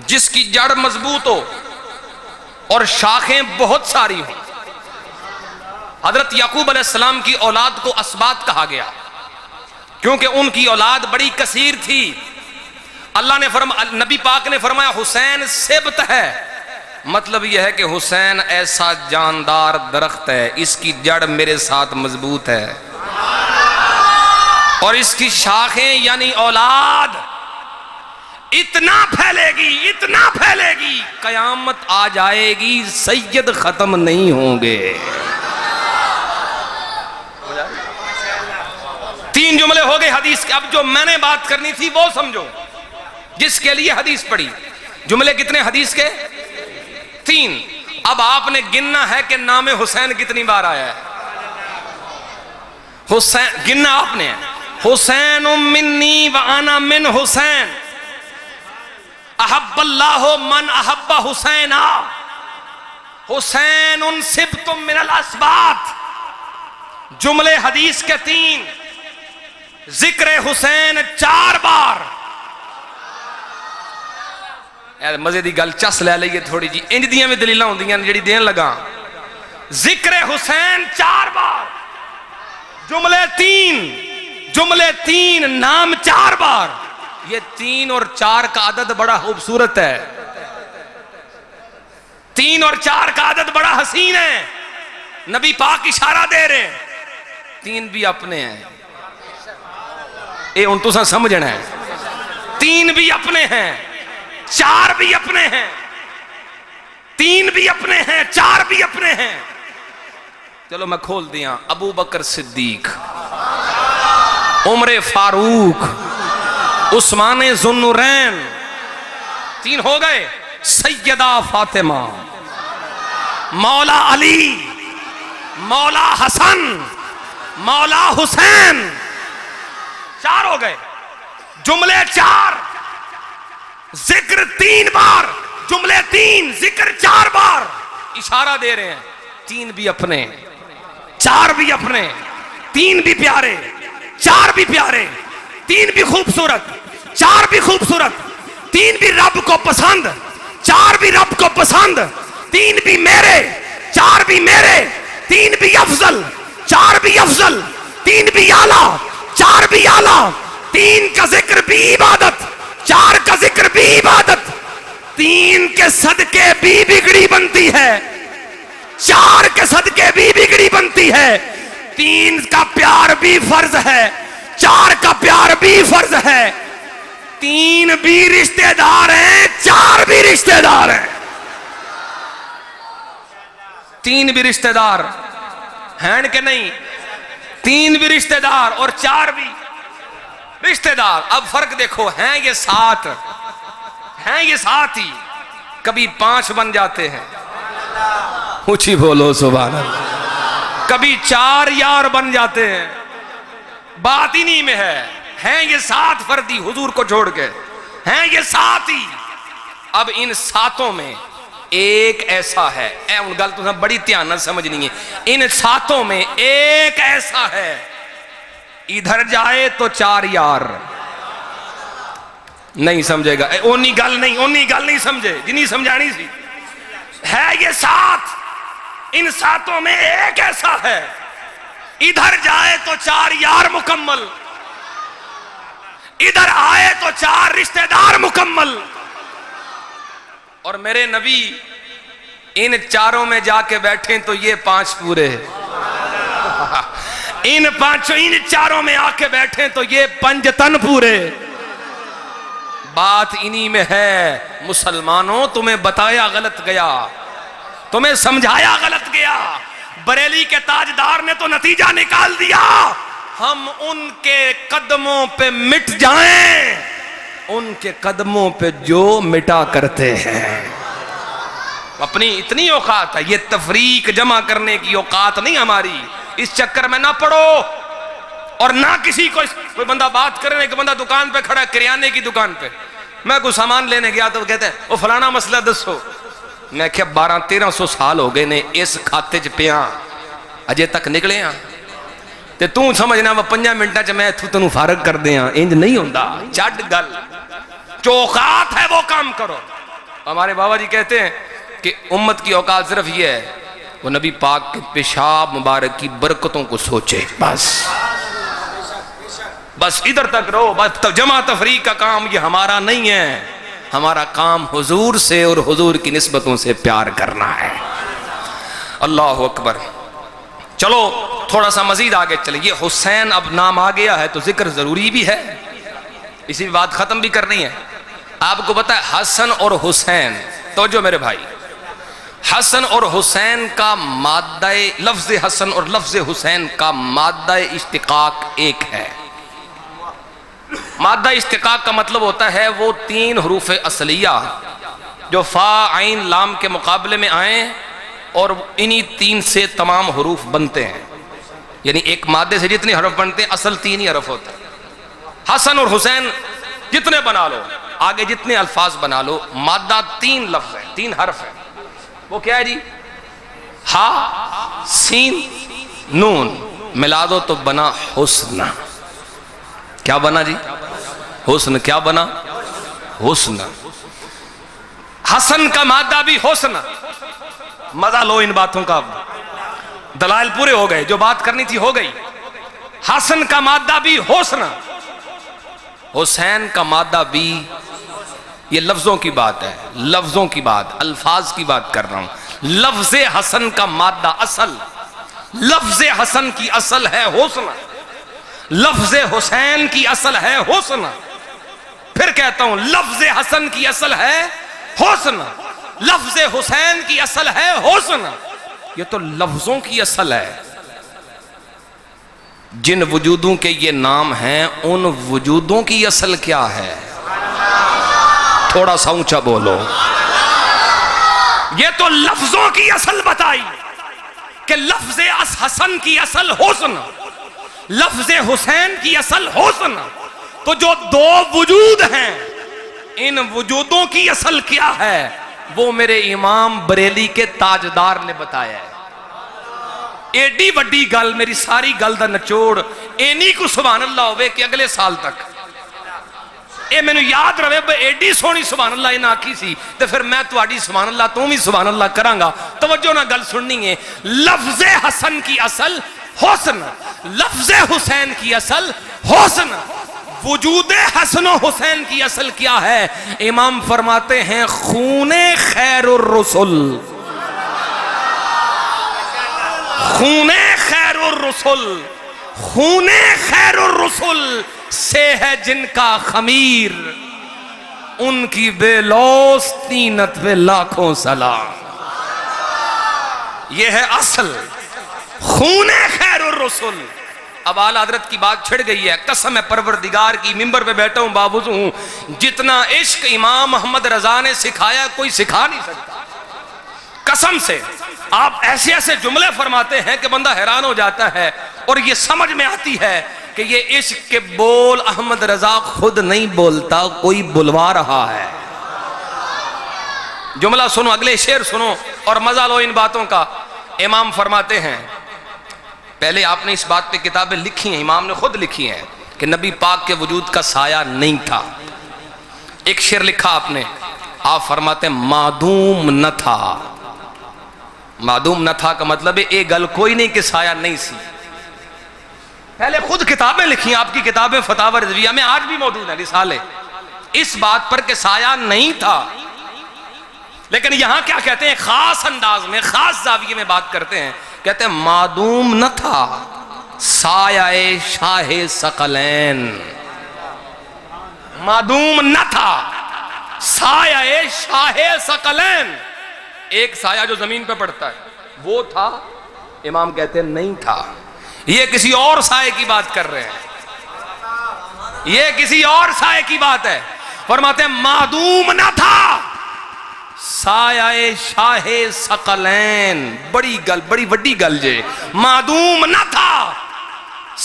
جس کی جڑ مضبوط ہو، اور شاخیں بہت ساری ہوں. حضرت یعقوب علیہ السلام کی اولاد کو اسباط کہا گیا کیونکہ ان کی اولاد بڑی کثیر تھی. اللہ نے نبی پاک نے فرمایا حسین سبط ہے. مطلب یہ ہے کہ حسین ایسا جاندار درخت ہے، اس کی جڑ میرے ساتھ مضبوط ہے، اور اس کی شاخیں یعنی اولاد اتنا پھیلے گی قیامت آ جائے گی، سید ختم نہیں ہوں گے. 3 جملے ہو گئے حدیث کے. اب جو میں نے بات کرنی تھی وہ سمجھو، جس کے لیے حدیث پڑھی. جملے کتنے حدیث کے؟ 3. اب آپ نے گننا ہے کہ نام حسین کتنی بار آیا ہے. حسین گننا آپ نے، حسین منی وانا من حسین، احب اللہ من احب حسینا، حسین سبت من الاسباط. جملے حدیث کے 3. ذکر حسین 4 بار. مزے دی گل چس لے لئیے تھوڑی جی، انج دیاں میں دلیلہ ہوں دیاں جڑی دین لگا. ذکر حسین 4 بار، جملے 3 نام 4 بار. یہ 3 اور 4 کا عدد بڑا خوبصورت ہے، 3 اور 4 کا عدد بڑا حسین ہے. نبی پاک اشارہ دے رہے ہیں 3 بھی اپنے ہیں. اے ان تو سمجھنا ہے، 3 بھی اپنے ہیں، 4 بھی اپنے ہیں، 3 بھی اپنے ہیں، 4 بھی اپنے ہیں. چلو میں کھول دیا. ابو بکر صدیق، عمر فاروق، عثمان ذوالنورین، 3 ہو گئے. سیدہ فاطمہ، مولا علی، مولا حسن، مولا حسین، 4 ہو گئے. جملے 4، ذکر 3 بار، جملے 3، ذکر 4 بار. اشارہ دے رہے ہیں 3 بھی اپنے، 4 بھی اپنے، 3 بھی پیارے، 4 بھی پیارے، 3 بھی خوبصورت، 4 بھی خوبصورت، 3 بھی رب کو پسند، 4 بھی رب کو پسند، 3 بھی میرے، 4 بھی میرے، 3 بھی افضل، 4 بھی افضل، 3 بھی اعلیٰ، 4 بھی اعلیٰ. 3 کا ذکر بھی عبادت، 4 کا ذکر بھی عبادت. 3 کے صدقے بھی بگڑی بنتی ہے، 4 کے صدقے بھی بگڑی بنتی ہے. 3 کا پیار بھی فرض ہے، 4 کا پیار بھی فرض ہے. 3 بھی رشتہ دار ہیں، 4 بھی رشتہ دار ہیں. 3 بھی رشتہ دار ہیں کہ نہیں؟ 3 بھی رشتہ دار اور 4 بھی رشتہ دار. اب فرق دیکھو، ہیں یہ 7، ہیں یہ 7 ہی، کبھی 5 بن جاتے ہیں، اونچی بولو سبحان اللہ. کبھی 4 یار بن جاتے ہیں، بات ہی نہیں میں ہے. ہیں یہ 7 فردی حضور کو چھوڑ کے، ہیں یہ 7 ہی. اب ان 7 میں ایک ایسا ہے، اے ان گل تو بڑی دھیان نہ سمجھنی ہے. ان 7 میں ایک ایسا ہے، ادھر جائے تو 4 یار. نہیں سمجھے گا، اونی گل نہیں سمجھے جنہیں سمجھانی سی. ہے یہ 7، ان 7 میں ایک ایسا ہے، ادھر جائے تو 4 یار مکمل، ادھر آئے تو 4 رشتہ دار مکمل. اور میرے نبی ان 4 میں جا کے بیٹھیں تو یہ 5 پورے، ان 4 میں آ کے بیٹھیں تو یہ 5 تن پورے. بات انہی میں ہے. مسلمانوں تمہیں بتایا غلط گیا، تمہیں سمجھایا غلط گیا. بریلی کے تاجدار نے تو نتیجہ نکال دیا، ہم ان کے قدموں پہ مٹ جائیں، ان کے قدموں پہ جو مٹا کرتے ہیں. اپنی اتنی اوقات ہے، یہ تفریق جمع کرنے کی اوقات نہیں ہماری. اس چکر میں نہ پڑو، اور نہ کسی کو کوئی بندہ بات کرنے، ایک بندہ دکان پہ کھڑا ہے، کریانے کی دکان پہ، میں کوئی سامان لینے گیا تو وہ کہتے ہیں وہ فلانا مسئلہ دسو. میں کہا 1200-1300 سال ہو گئے نے اس کھاتے چ پیاں، اجے تک نکلے ہاں. تے تو سمجھنا وہ 5 منٹاں چ میں اتھوں تینوں فارغ کر دیاں، انج نہیں ہوندا. چڈ گل، جو اوقات ہے وہ کام کرو. ہمارے بابا جی کہتے ہیں کہ کہ امت کی اوقات صرف یہ ہے وہ نبی پاک کے پیشاب مبارک کی برکتوں کو سوچے، بس ادھر تک رہو، بس جمع تفریق کا کام یہ ہمارا نہیں ہے، ہمارا کام حضور سے اور حضور کی نسبتوں سے پیار کرنا ہے۔ اللہ اکبر۔ چلو تھوڑا سا مزید آگے چلیں، یہ حسین اب نام آ گیا ہے تو ذکر ضروری بھی ہے، اسی بات ختم بھی کرنی ہے۔ آپ کو پتا ہے حسن اور حسین، توجہ میرے بھائی، حسن اور حسین کا مادہ، لفظ حسن اور لفظ حسین کا مادہ اشتقاق ایک ہے۔ مادہ اشتقاق کا مطلب ہوتا ہے وہ 3 حروف اصلیہ جو فا عین لام کے مقابلے میں آئیں اور انہی 3 سے تمام حروف بنتے ہیں، یعنی ایک مادے سے جتنے حرف بنتے ہیں اصل 3 ہی حرف ہوتے ہیں۔ حسن اور حسین جتنے بنا لو، آگے جتنے الفاظ بنا لو، مادہ 3 لفظ ہے، 3 حرف ہے، وہ کیا ہے جی؟ ہا سین نون، ملا دو تو بنا حسن۔ کیا بنا جی؟ حسن۔ کیا بنا؟ حسن۔ حسن کا مادہ بھی حسن۔ مزہ لو ان باتوں کا، دلائل پورے ہو گئے، جو بات کرنی تھی ہو گئی۔ حسن کا مادہ بھی حسن، حسین کا مادہ بھی، یہ لفظوں کی بات ہے، لفظوں کی بات، الفاظ کی بات کر رہا ہوں۔ لفظ حسن کا مادہ اصل، لفظ حسن کی اصل ہے حسن، لفظ حسین کی اصل ہے حسن۔ پھر کہتا ہوں لفظ حسن کی اصل ہے حسن، لفظ حسین کی اصل ہے حسن۔ یہ تو لفظوں کی اصل ہے، جن وجودوں کے یہ نام ہیں ان وجودوں کی اصل کیا ہے؟ تھوڑا سا اونچا بولو۔ یہ تو لفظوں کی اصل بتائی کہ لفظ حسن کی اصل حسن، لفظ حسین کی اصل حسن۔ تو جو 2 وجود ہیں ان وجودوں کی اصل کیا ہے وہ میرے امام بریلی کے تاجدار نے بتایا ہے۔ ایڈی وڈی گل، میری ساری گل دا نچوڑ اینی کو سبحان اللہ ہوئے کہ اگلے سال تک اے میں نے یاد رہے بے ایڈی سونی سبحان اللہ انہاں کی سی تو پھر میں تو آڈی سبحان اللہ تو بھی سبحان اللہ کرانگا۔ توجہ نہ گل سننی ہے، لفظ حسن کی اصل حسن، لفظ حسین کی اصل حسن۔ وجود حسن و حسین کی اصل کیا ہے؟ امام فرماتے ہیں خون خیر الرسل، خون خیر الرسل، خون خیر الرسل سے ہے جن کا خمیر، ان کی بے لوث طینت پہ لاکھوں سلام۔ یہ ہے اصل، خون خیر الرسل۔ اب اعلیٰ حضرت کی بات چھڑ گئی ہے، قسم ہے پروردگار کی، ممبر پہ بیٹھا ہوں باوضو ہوں، جتنا عشق امام محمد رضا نے سکھایا کوئی سکھا نہیں سکتا۔ قسم سے آپ ایسے ایسے جملے فرماتے ہیں کہ بندہ حیران ہو جاتا ہے، اور یہ سمجھ میں آتی ہے کہ یہ عشق کے بول احمد رضا خود نہیں بولتا، کوئی بلوا رہا ہے۔ جملہ سنو، اگلے شعر سنو اور مزہ لو ان باتوں کا۔ امام فرماتے ہیں، پہلے آپ نے اس بات پہ کتابیں لکھی ہیں، امام نے خود لکھی ہیں کہ نبی پاک کے وجود کا سایہ نہیں تھا۔ ایک شعر لکھا آپ نے، آپ فرماتے ہیں معدوم نہ تھا۔ معدوم نہ تھا کا مطلب ہے ایک گل کوئی نہیں کہ سایہ نہیں سی۔ پہلے خود کتابیں لکھی ہیں، آپ کی کتابیں فتاوی رضویہ میں آج بھی موجود ہیں، رسالے، اس بات پر کہ سایہ نہیں تھا۔ لیکن یہاں کیا کہتے ہیں، خاص انداز میں، خاص زاویے میں بات کرتے ہیں، کہتے ہیں معدوم نہ تھا سایہ شاہ ثقلین، معدوم نہ تھا سایہ شاہ ثقلین، ایک سایہ جو زمین پہ پڑتا ہے وہ تھا؟ امام کہتے ہیں نہیں تھا، یہ کسی اور سایہ کی بات کر رہے ہیں، یہ کسی اور سایہ کی بات ہے۔ فرماتے ہیں معدوم نہ تھا سایہ شاہ ثقلین، بڑی گل، بڑی وڈی گل جے، معدوم نہ تھا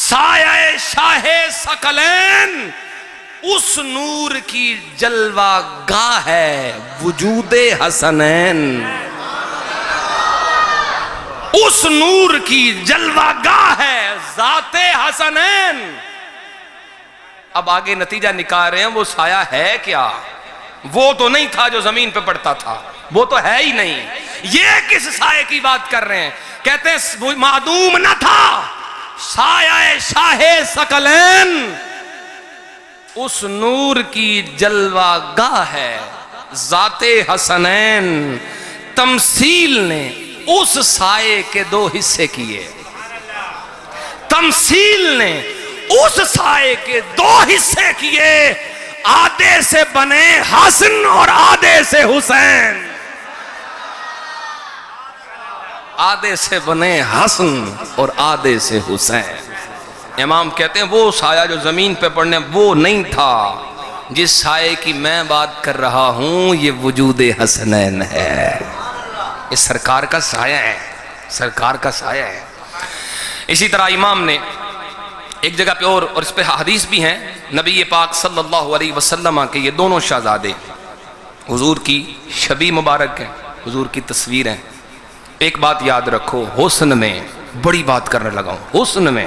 سایہ شاہ ثقلین، اس نور کی جلوہ گاہ ہے وجود حسنین، اس نور کی جلوہ گاہ ہے ذات حسنین۔ اب آگے نتیجہ نکال رہے ہیں وہ سایہ ہے کیا؟ وہ تو نہیں تھا جو زمین پہ پڑتا تھا، وہ تو ہے ہی نہیں. یہ کس سائے کی بات کر رہے ہیں؟ کہتے ہیں وہ معدوم نہ تھا سایہ شاہ ثقلین، اس نور کی جلوہ گاہ ہے ذات حسنین. تمثیل نے اس سائے کے دو حصے کیے، تمثیل نے اس سائے کے دو حصے کیے، آدھے سے بنے حسن اور آدھے سے حسین. آدھے سے بنے حسن اور آدھے سے حسین. امام کہتے ہیں وہ سایہ جو زمین پہ پڑنے وہ نہیں تھا جس سائے کی میں بات کر رہا ہوں، یہ وجود حسنین ہے. یہ سرکار کا سایہ ہے، سرکار کا سایہ ہے. اسی طرح امام نے ایک جگہ پہ اور اس پہ حدیث بھی ہیں، نبی پاک صلی اللہ علیہ وسلم کے یہ دونوں شہزادے حضور کی شبیہ مبارک ہیں، حضور کی تصویر ہیں. ایک بات یاد رکھو، حسن میں بڑی بات کرنے لگا ہوں، حسن میں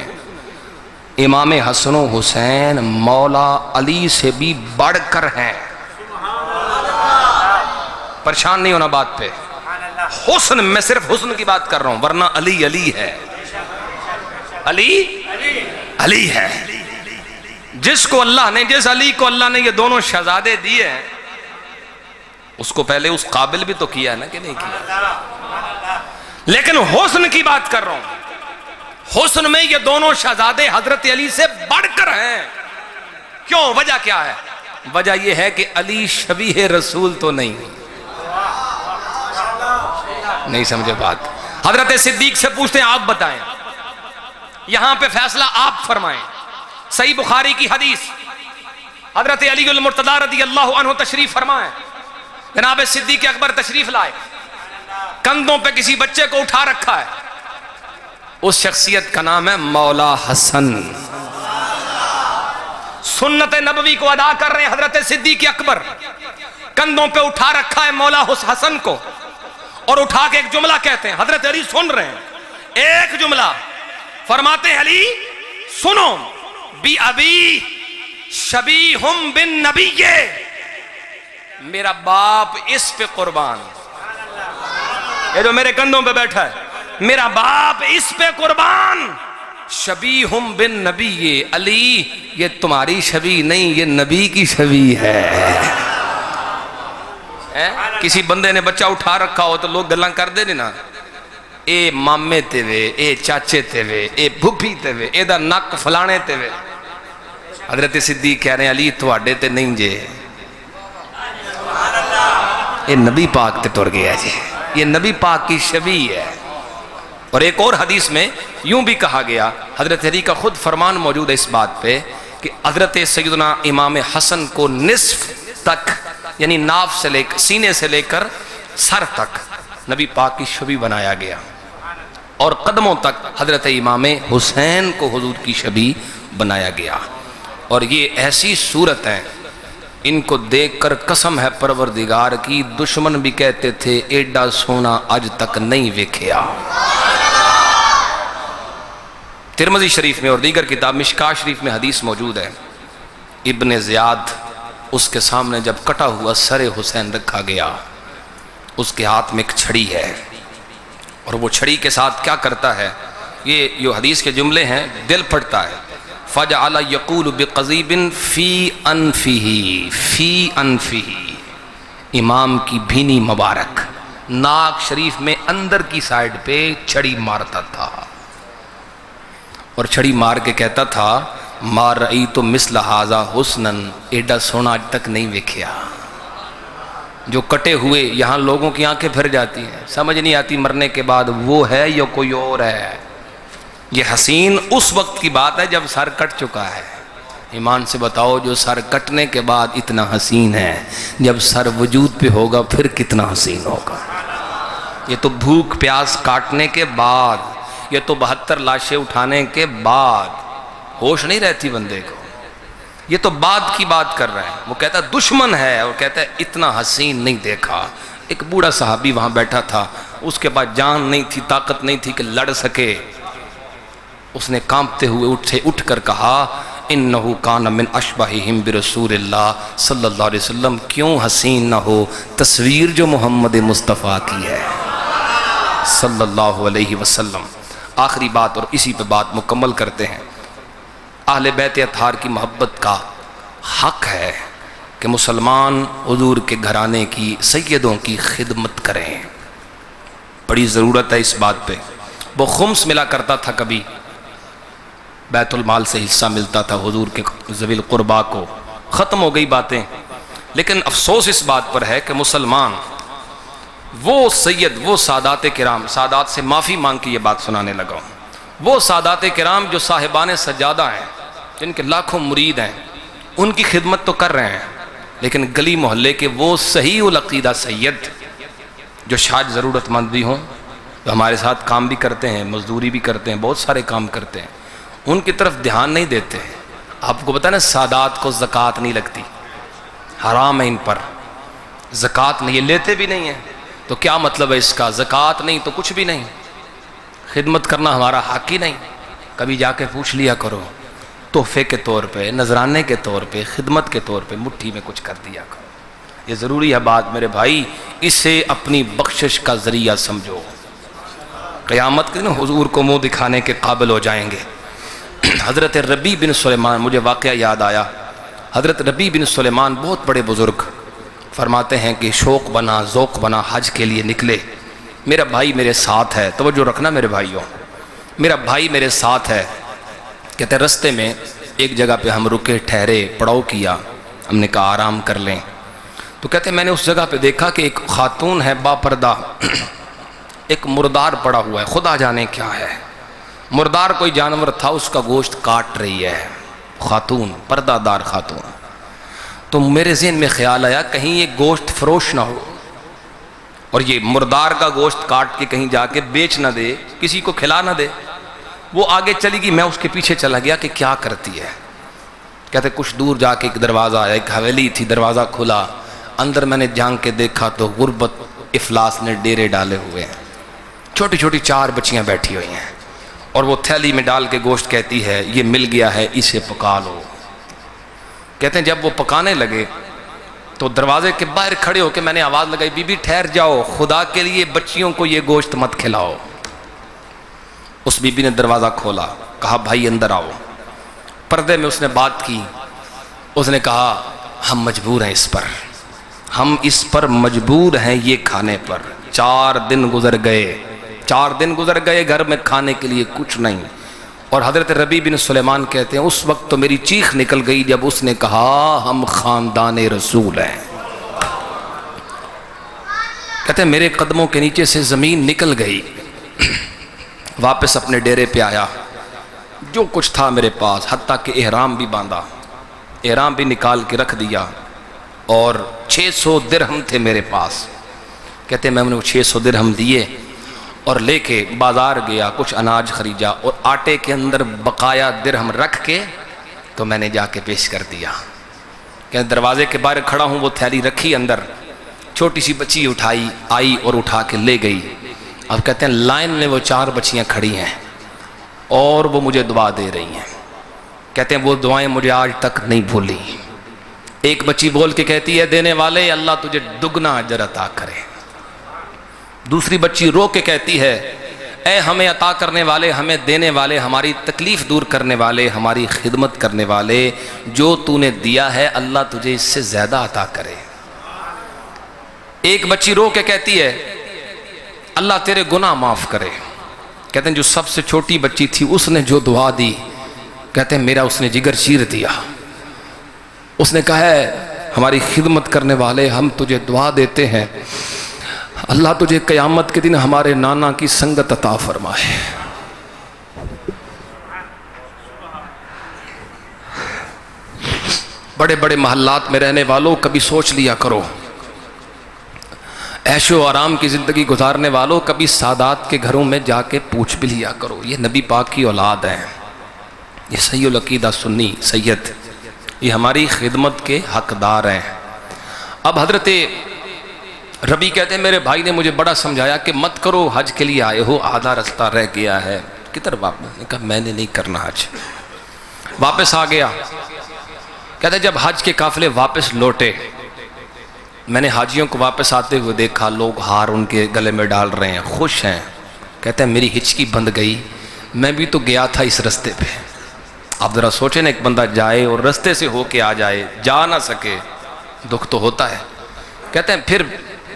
امام حسن و حسین مولا علی سے بھی بڑھ کر ہیں. پریشان نہیں ہونا بات پہ، حسن میں صرف حسن کی بات کر رہا ہوں، ورنہ علی علی ہے، علی علی ہے. جس کو اللہ نے، جس علی کو اللہ نے یہ دونوں شہزادے دیے ہیں، اس کو پہلے اس قابل بھی تو کیا ہے نا کہ نہیں کیا. لیکن حسن کی بات کر رہا ہوں، حسن میں یہ دونوں شہزادے حضرت علی سے بڑھ کر ہیں. کیوں؟ وجہ کیا ہے؟ وجہ یہ ہے کہ علی شبیہ رسول تو نہیں سمجھے بات. حضرت صدیق سے پوچھتے ہیں آپ بتائیں، یہاں پہ فیصلہ آپ فرمائیں. صحیح بخاری کی حدیث، حضرت علی المرتضی رضی اللہ عنہ تشریف فرمائیں. جناب صدیق اکبر تشریف لائے، کندھوں پہ کسی بچے کو اٹھا رکھا ہے. اس شخصیت کا نام ہے مولا حسن. سنت نبوی کو ادا کر رہے ہیں حضرت صدیق اکبر، کندھوں پہ اٹھا رکھا ہے مولا حسن کو، اور اٹھا کے ایک جملہ کہتے ہیں. حضرت علی سن رہے ہیں، ایک جملہ فرماتے ہیں علی سنو، بی ابی شبیہم بن نبی، میرا باپ اس پہ قربان، یہ جو میرے کندھوں پہ بیٹھا ہے میرا باپ اس پہ قربان. شبیہم بن نبی، علی یہ تمہاری شبیہ نہیں، یہ نبی کی شبیہ ہے. کسی بندے نے بچہ اٹھا رکھا ہو تو لوگ گلاں کر دے نا، اے مامے تے وے، اے چاچے تے وے، اے بھوپھی تے وے، اے دا نک فلانے تے وے. حضرت صدیق کہہ رہے ہیں علی تواڈے تے نہیں جے، یہ نبی پاک تے ٹر گیا جی، یہ نبی پاک کی شبیہ ہے. اور ایک اور حدیث میں یوں بھی کہا گیا، حضرت علی کا خود فرمان موجود ہے اس بات پہ کہ حضرت سیدنا امام حسن کو نصف تک، یعنی ناف سے لے کر، سینے سے لے کر سر تک نبی پاک کی شبیہ بنایا گیا، اور قدموں تک حضرت امام حسین کو حضور کی شبیہ بنایا گیا. اور یہ ایسی صورت ہیں، ان کو دیکھ کر قسم ہے پروردگار کی، دشمن بھی کہتے تھے ایڈا سونا آج تک نہیں ویکھیا. ترمذی شریف میں اور دیگر کتاب مشکاہ شریف میں حدیث موجود ہے، ابن زیاد اس کے سامنے جب کٹا ہوا سر حسین رکھا گیا، اس کے ہاتھ میں ایک چھڑی ہے، اور وہ چھڑی کے ساتھ کیا کرتا ہے، یہ جو حدیث کے جملے ہیں دل پھٹتا ہے. فَجَعَلَ يَقُولُ بِقَضِيبٍ فِي أَنفِهِ فِي أَنفِهِ، امام کی بھینی مبارک ناک شریف میں اندر کی سائیڈ پہ چھڑی مارتا تھا، اور چھڑی مار کے کہتا تھا ما رأیت مثل ھذا حسنا، ایڈا سونا آج تک نہیں ویکھیا. جو کٹے ہوئے یہاں لوگوں کی آنکھیں پھر جاتی ہیں، سمجھ نہیں آتی مرنے کے بعد وہ ہے یا کوئی اور ہے. یہ حسین اس وقت کی بات ہے جب سر کٹ چکا ہے. ایمان سے بتاؤ جو سر کٹنے کے بعد اتنا حسین ہے، جب سر وجود پہ ہوگا پھر کتنا حسین ہوگا. یہ تو بھوک پیاس کاٹنے کے بعد، یہ تو 72 لاشیں اٹھانے کے بعد، ہوش نہیں رہتی بندے کو. یہ تو بعد کی بات کر رہے ہیں. وہ کہتا ہے دشمن ہے، اور کہتا ہے اتنا حسین نہیں دیکھا. ایک بوڑھا صحابی وہاں بیٹھا تھا، اس کے پاس جان نہیں تھی، طاقت نہیں تھی کہ لڑ سکے. اس نے کانپتے ہوئے اٹھ کر کہا انہو کان من اشبہہم برسول اللہ صلی اللہ علیہ وسلم، کیوں حسین نہ ہو تصویر جو محمد مصطفیٰ کی ہے صلی اللہ علیہ وسلم۔ آخری بات، اور اسی پہ بات مکمل کرتے ہیں، اہل بیت اطہار کی محبت کا حق ہے کہ مسلمان حضور کے گھرانے کی سیدوں کی خدمت کریں، بڑی ضرورت ہے اس بات پہ۔ وہ خمس ملا کرتا تھا، کبھی بیت المال سے حصہ ملتا تھا حضور کے ذوی القربا کو، ختم ہو گئی باتیں، لیکن افسوس اس بات پر ہے کہ مسلمان وہ سید، وہ سادات کرام، سادات سے معافی مانگ کے یہ بات سنانے لگا ہوں، وہ سادات کرام جو صاحبان سجادہ ہیں، جن کے لاکھوں مرید ہیں، ان کی خدمت تو کر رہے ہیں، لیکن گلی محلے کے وہ صحیح العقیدہ سید جو شاید ضرورت مند بھی ہوں، جو ہمارے ساتھ کام بھی کرتے ہیں، مزدوری بھی کرتے ہیں، بہت سارے کام کرتے ہیں، ان کی طرف دھیان نہیں دیتے۔ آپ کو پتہ ہے نا، سادات کو زکوٰۃ نہیں لگتی، حرام ہے ان پر، زکوٰۃ نہیں، یہ لیتے بھی نہیں ہیں، تو کیا مطلب ہے اس کا؟ زکوٰۃ نہیں تو کچھ بھی نہیں، خدمت کرنا ہمارا حق ہی نہیں۔ کبھی جا کے پوچھ لیا کرو، تحفے کے طور پہ، نذرانے کے طور پہ، خدمت کے طور پہ مٹھی میں کچھ کر دیا کرو، یہ ضروری ہے بات میرے بھائی، اسے اپنی بخشش کا ذریعہ سمجھو، قیامت کے دن حضور کو منہ دکھانے کے قابل ہو جائیں گے۔ حضرت ربیع بن سلیمان، مجھے واقعہ یاد آیا، حضرت ربیع بن سلیمان بہت بڑے بزرگ، فرماتے ہیں کہ شوق بنا، ذوق بنا، حج کے لیے نکلے، میرا بھائی میرے ساتھ ہے، توجہ رکھنا میرے بھائیوں، میرا بھائی میرے ساتھ ہے۔ کہتے ہیں رستے میں ایک جگہ پہ ہم رکے، ٹھہرے، پڑاؤ کیا، ہم نے کہا آرام کر لیں، تو کہتے ہیں میں نے اس جگہ پہ دیکھا کہ ایک خاتون ہے با پردہ، ایک مردار پڑا ہوا ہے، خدا جانے کیا ہے، مردار کوئی جانور تھا، اس کا گوشت کاٹ رہی ہے خاتون، پردہ دار خاتون۔ تو میرے ذہن میں خیال آیا کہیں یہ گوشت فروش نہ ہو، اور یہ مردار کا گوشت کاٹ کے کہیں جا کے بیچ نہ دے، کسی کو کھلا نہ دے۔ وہ آگے چلی گئی، میں اس کے پیچھے چلا گیا کہ کیا کرتی ہے۔ کہتے کچھ دور جا کے ایک دروازہ آیا، ایک حویلی تھی، دروازہ کھلا، اندر میں نے جھانک کے دیکھا تو غربت افلاس نے ڈیرے ڈالے ہوئے ہیں، چھوٹی چھوٹی 4 بچیاں بیٹھی ہوئی ہیں، اور وہ تھیلی میں ڈال کے گوشت کہتی ہے یہ مل گیا ہے، اسے پکا لو۔ کہتے ہیں جب وہ پکانے لگے تو دروازے کے باہر کھڑے ہو کے میں نے آواز لگائی، بی بی ٹھہر جاؤ، خدا کے لیے بچیوں کو یہ گوشت مت کھلاؤ۔ اس بی بی نے دروازہ کھولا، کہا بھائی اندر آؤ۔ پردے میں اس نے بات کی، اس نے کہا ہم مجبور ہیں اس پر، ہم اس پر مجبور ہیں یہ کھانے پر۔ 4 دن گزر گئے، 4 دن گزر گئے، گھر میں کھانے کے لیے کچھ نہیں۔ اور حضرت ربیع بن سلیمان کہتے ہیں اس وقت تو میری چیخ نکل گئی جب اس نے کہا ہم خاندان رسول ہیں۔ کہتے ہیں میرے قدموں کے نیچے سے زمین نکل گئی، واپس اپنے ڈیرے پہ آیا، جو کچھ تھا میرے پاس، حتیٰ کہ احرام بھی باندھا، احرام بھی نکال کے رکھ دیا، اور 600 درہم تھے میرے پاس۔ کہتے ہیں میں نے وہ 600 درہم دیے اور لے کے بازار گیا، کچھ اناج خریدا، اور آٹے کے اندر بقایا درہم رکھ کے تو میں نے جا کے پیش کر دیا۔ کہ دروازے کے باہر کھڑا ہوں، وہ تھیلی رکھی اندر، چھوٹی سی بچی اٹھائی، آئی اور اٹھا کے لے گئی۔ اب کہتے ہیں لائن میں وہ 4 بچیاں کھڑی ہیں اور وہ مجھے دعا دے رہی ہیں۔ کہتے ہیں وہ دعائیں مجھے آج تک نہیں بھولی۔ ایک بچی بول کے کہتی ہے دینے والے اللہ تجھے دگنا اجر عطا کرے۔ دوسری بچی رو کے کہتی ہے اے ہمیں عطا کرنے والے، ہمیں دینے والے، ہماری تکلیف دور کرنے والے، ہماری خدمت کرنے والے، جو تو نے دیا ہے اللہ تجھے اس سے زیادہ عطا کرے۔ ایک بچی رو کے کہتی ہے اللہ تیرے گناہ معاف کرے۔ کہتے ہیں جو سب سے چھوٹی بچی تھی اس نے جو دعا دی، کہتے ہیں میرا اس نے جگر چیر دیا۔ اس نے کہا ہے ہماری خدمت کرنے والے ہم تجھے دعا دیتے ہیں اللہ تجھے قیامت کے دن ہمارے نانا کی سنگت عطا فرمائے۔ بڑے بڑے محلات میں رہنے والوں کبھی سوچ لیا کرو، عیش و آرام کی زندگی گزارنے والوں کبھی سادات کے گھروں میں جا کے پوچھ بھی لیا کرو، یہ نبی پاک کی اولاد ہے، یہ صحیح العقیدہ سنی سید، یہ ہماری خدمت کے حقدار ہیں۔ اب حضرت ربیع کہتے ہیں میرے بھائی نے مجھے بڑا سمجھایا کہ مت کرو، حج کے لیے آئے ہو، آدھا رستہ رہ گیا ہے، کدھر واپس؟ نے کہا میں نے نہیں کرنا حج، واپس آ گیا. کہتے جب حج کے قافلے واپس لوٹے میں نے حاجیوں کو واپس آتے ہوئے دیکھا, لوگ ہار ان کے گلے میں ڈال رہے ہیں, خوش ہیں. کہتے ہیں میری ہچکی بند گئی, میں بھی تو گیا تھا اس رستے پہ. آپ ذرا سوچیں نا, ایک بندہ جائے اور رستے سے ہو کے آ جائے, جا نہ سکے, دکھ تو ہوتا ہے. کہتے ہیں پھر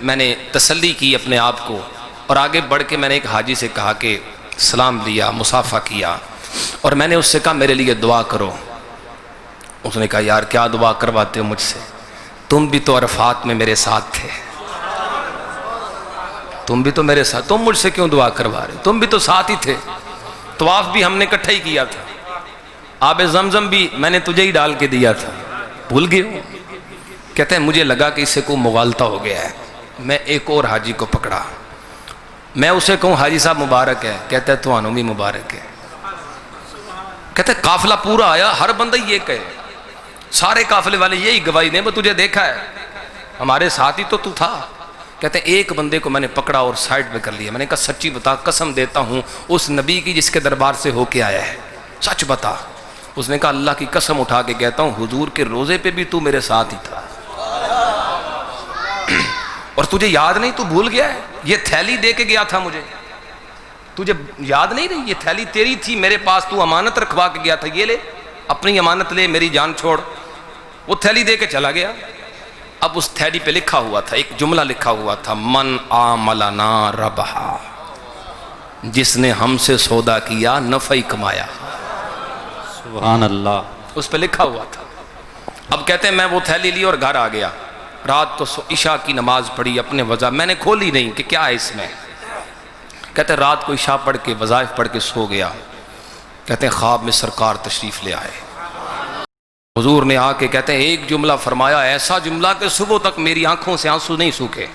میں نے تسلی کی اپنے آپ کو اور آگے بڑھ کے میں نے ایک حاجی سے کہا کہ سلام لیا, مصافحہ کیا, اور میں نے اس سے کہا میرے لیے دعا کرو. اس نے کہا یار کیا دعا کرواتے ہو مجھ سے, تم بھی تو عرفات میں میرے ساتھ تھے, تم بھی تو میرے ساتھ, تم مجھ سے کیوں دعا کروا رہے, تم بھی تو ساتھ ہی تھے, طواف بھی ہم نے اکٹھا ہی کیا تھا, آب زمزم بھی میں نے تجھے ہی ڈال کے دیا تھا, بھول گئے ہو. کہتے ہیں مجھے لگا کہ اس سے کوئی مغالطہ ہو گیا ہے. میں ایک اور حاجی کو پکڑا, میں اسے کہوں حاجی صاحب مبارک ہے, کہتا ہے تو انو بھی مبارک ہے. کہتے ہیں قافلہ پورا آیا, ہر بندہ یہ کہے, سارے قافلے والے یہی گواہی دیں, میں تجھے دیکھا ہے, ہمارے ساتھ ہی تو تو تھا. کہتے ہیں ایک بندے کو میں نے پکڑا اور سائڈ پہ کر لیا. میں نے کہا سچی بتا, قسم دیتا ہوں اس نبی کی جس کے دربار سے ہو کے آیا ہے, سچ بتا. اس نے کہا اللہ کی قسم اٹھا کے کہتا ہوں حضور کے روزے پہ بھی تو میرے ساتھ ہی تھا, اور تجھے یاد نہیں, تو بھول گیا ہے. یہ تھیلی دے کے گیا تھا مجھے, تجھے یاد نہیں رہی, یہ تھیلی تیری تھی میرے پاس, تو امانت رکھوا کے گیا تھا, یہ لے اپنی امانت لے, میری جان چھوڑ. وہ تھیلی دے کے چلا گیا. اب اس تھیلی پہ لکھا ہوا تھا, ایک جملہ لکھا ہوا تھا, من عاملنا ربحا, جس نے ہم سے سودا کیا نفع ہی کمایا. سبحان اللہ. اس پہ لکھا ہوا تھا. اب کہتے ہیں میں وہ تھیلی لی اور گھر آ گیا, رات کو عشاء کی نماز پڑھی اپنے وضع, میں نے کھولی نہیں کہ کیا ہے اس میں. کہتے ہیں رات کو عشاء پڑھ کے وظائف پڑھ کے سو گیا. کہتے ہیں خواب میں سرکار تشریف لے آئے, حضور نے آ کے کہتے ہیں ایک جملہ فرمایا, ایسا جملہ کہ صبح تک میری آنکھوں سے آنسو نہیں سوکھے,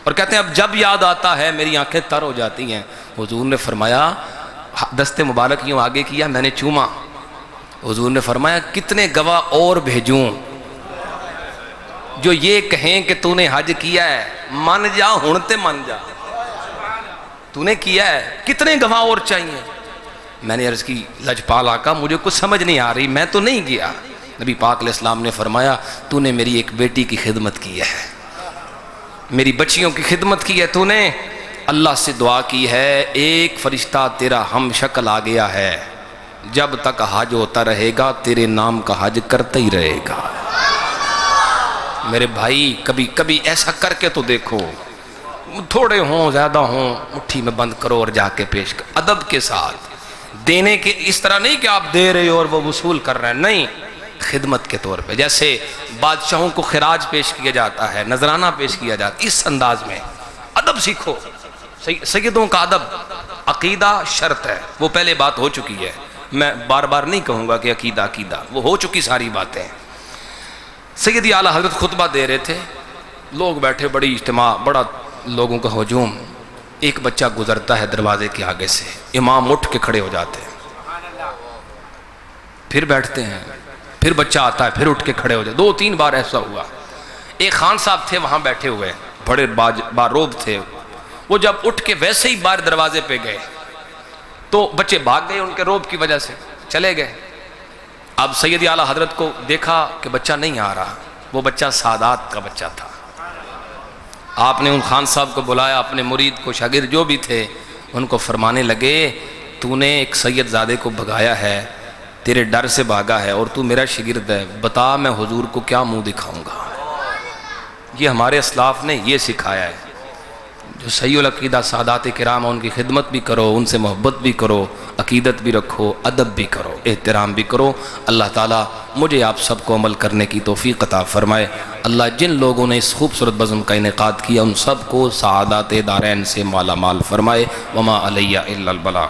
اور کہتے ہیں اب جب یاد آتا ہے میری آنکھیں تر ہو جاتی ہیں. حضور نے فرمایا, دست مبارک یوں آگے کیا, میں نے چوما. حضور نے فرمایا کتنے گواہ اور بھیجوں جو یہ کہیں کہ تو نے حج کیا ہے, من جا ہنتے من جا, تو نے کیا ہے, کتنے گواہ اور چاہیے. میں نے عرض کی لجپال آقا مجھے کچھ سمجھ نہیں آ رہی, میں تو نہیں گیا. نبی پاک علیہ السلام نے فرمایا تو نے میری ایک بیٹی کی خدمت کی ہے, میری بچیوں کی خدمت کی ہے, تو نے اللہ سے دعا کی ہے, ایک فرشتہ تیرا ہم شکل آ گیا ہے, جب تک حج ہوتا رہے گا تیرے نام کا حج کرتا ہی رہے گا. میرے بھائی کبھی کبھی ایسا کر کے تو دیکھو, تھوڑے ہوں زیادہ ہوں, مٹھی میں بند کرو اور جا کے پیش کر, ادب کے ساتھ دینے کے, اس طرح نہیں کہ آپ دے رہے ہو اور وہ وصول کر رہے ہیں, نہیں, خدمت کے طور پہ. جیسے بادشاہوں کو خراج پیش کیا جاتا ہے, نذرانہ پیش کیا جاتا ہے, اس انداز میں ادب سیکھو. سیدوں کا ادب عقیدہ شرط ہے, وہ پہلے بات ہو چکی ہے, میں بار بار نہیں کہوں گا کہ عقیدہ, وہ ہو چکی ساری باتیں. سیدی اعلیٰ حضرت خطبہ دے رہے تھے, لوگ بیٹھے, بڑی اجتماع, بڑا لوگوں کا ہجوم. ایک بچہ گزرتا ہے دروازے کے آگے سے, امام اٹھ کے کھڑے ہو جاتے ہیں, پھر بیٹھتے ہیں, پھر بچہ آتا ہے, پھر اٹھ کے کھڑے ہو جاتے. 2-3 بار ایسا ہوا. ایک خان صاحب تھے وہاں بیٹھے ہوئے, بڑے باروب تھے, وہ جب اٹھ کے ویسے ہی باہر دروازے پہ گئے تو بچے بھاگ گئے, ان کے روب کی وجہ سے چلے گئے. اب سیدی اعلیٰ حضرت کو دیکھا کہ بچہ نہیں آ رہا, وہ بچہ سادات کا بچہ تھا. آپ نے ان خان صاحب کو بلایا, اپنے مرید کو, شاگرد جو بھی تھے ان کو فرمانے لگے, تو نے ایک سید زادے کو بھگایا ہے, تیرے ڈر سے بھاگا ہے, اور تو میرا شاگرد ہے, بتا میں حضور کو کیا منہ دکھاؤں گا. یہ ہمارے اسلاف نے یہ سکھایا ہے. جو صحیح العقیدہ سادات کرام, ان کی خدمت بھی کرو, ان سے محبت بھی کرو, عقیدت بھی رکھو, ادب بھی کرو, احترام بھی کرو. اللہ تعالیٰ مجھے آپ سب کو عمل کرنے کی توفیق عطا فرمائے. اللہ جن لوگوں نے اس خوبصورت بزم کا انعقاد کیا ان سب کو سعادات دارین سے مالا مال فرمائے. وما علیہ الا البلاغ.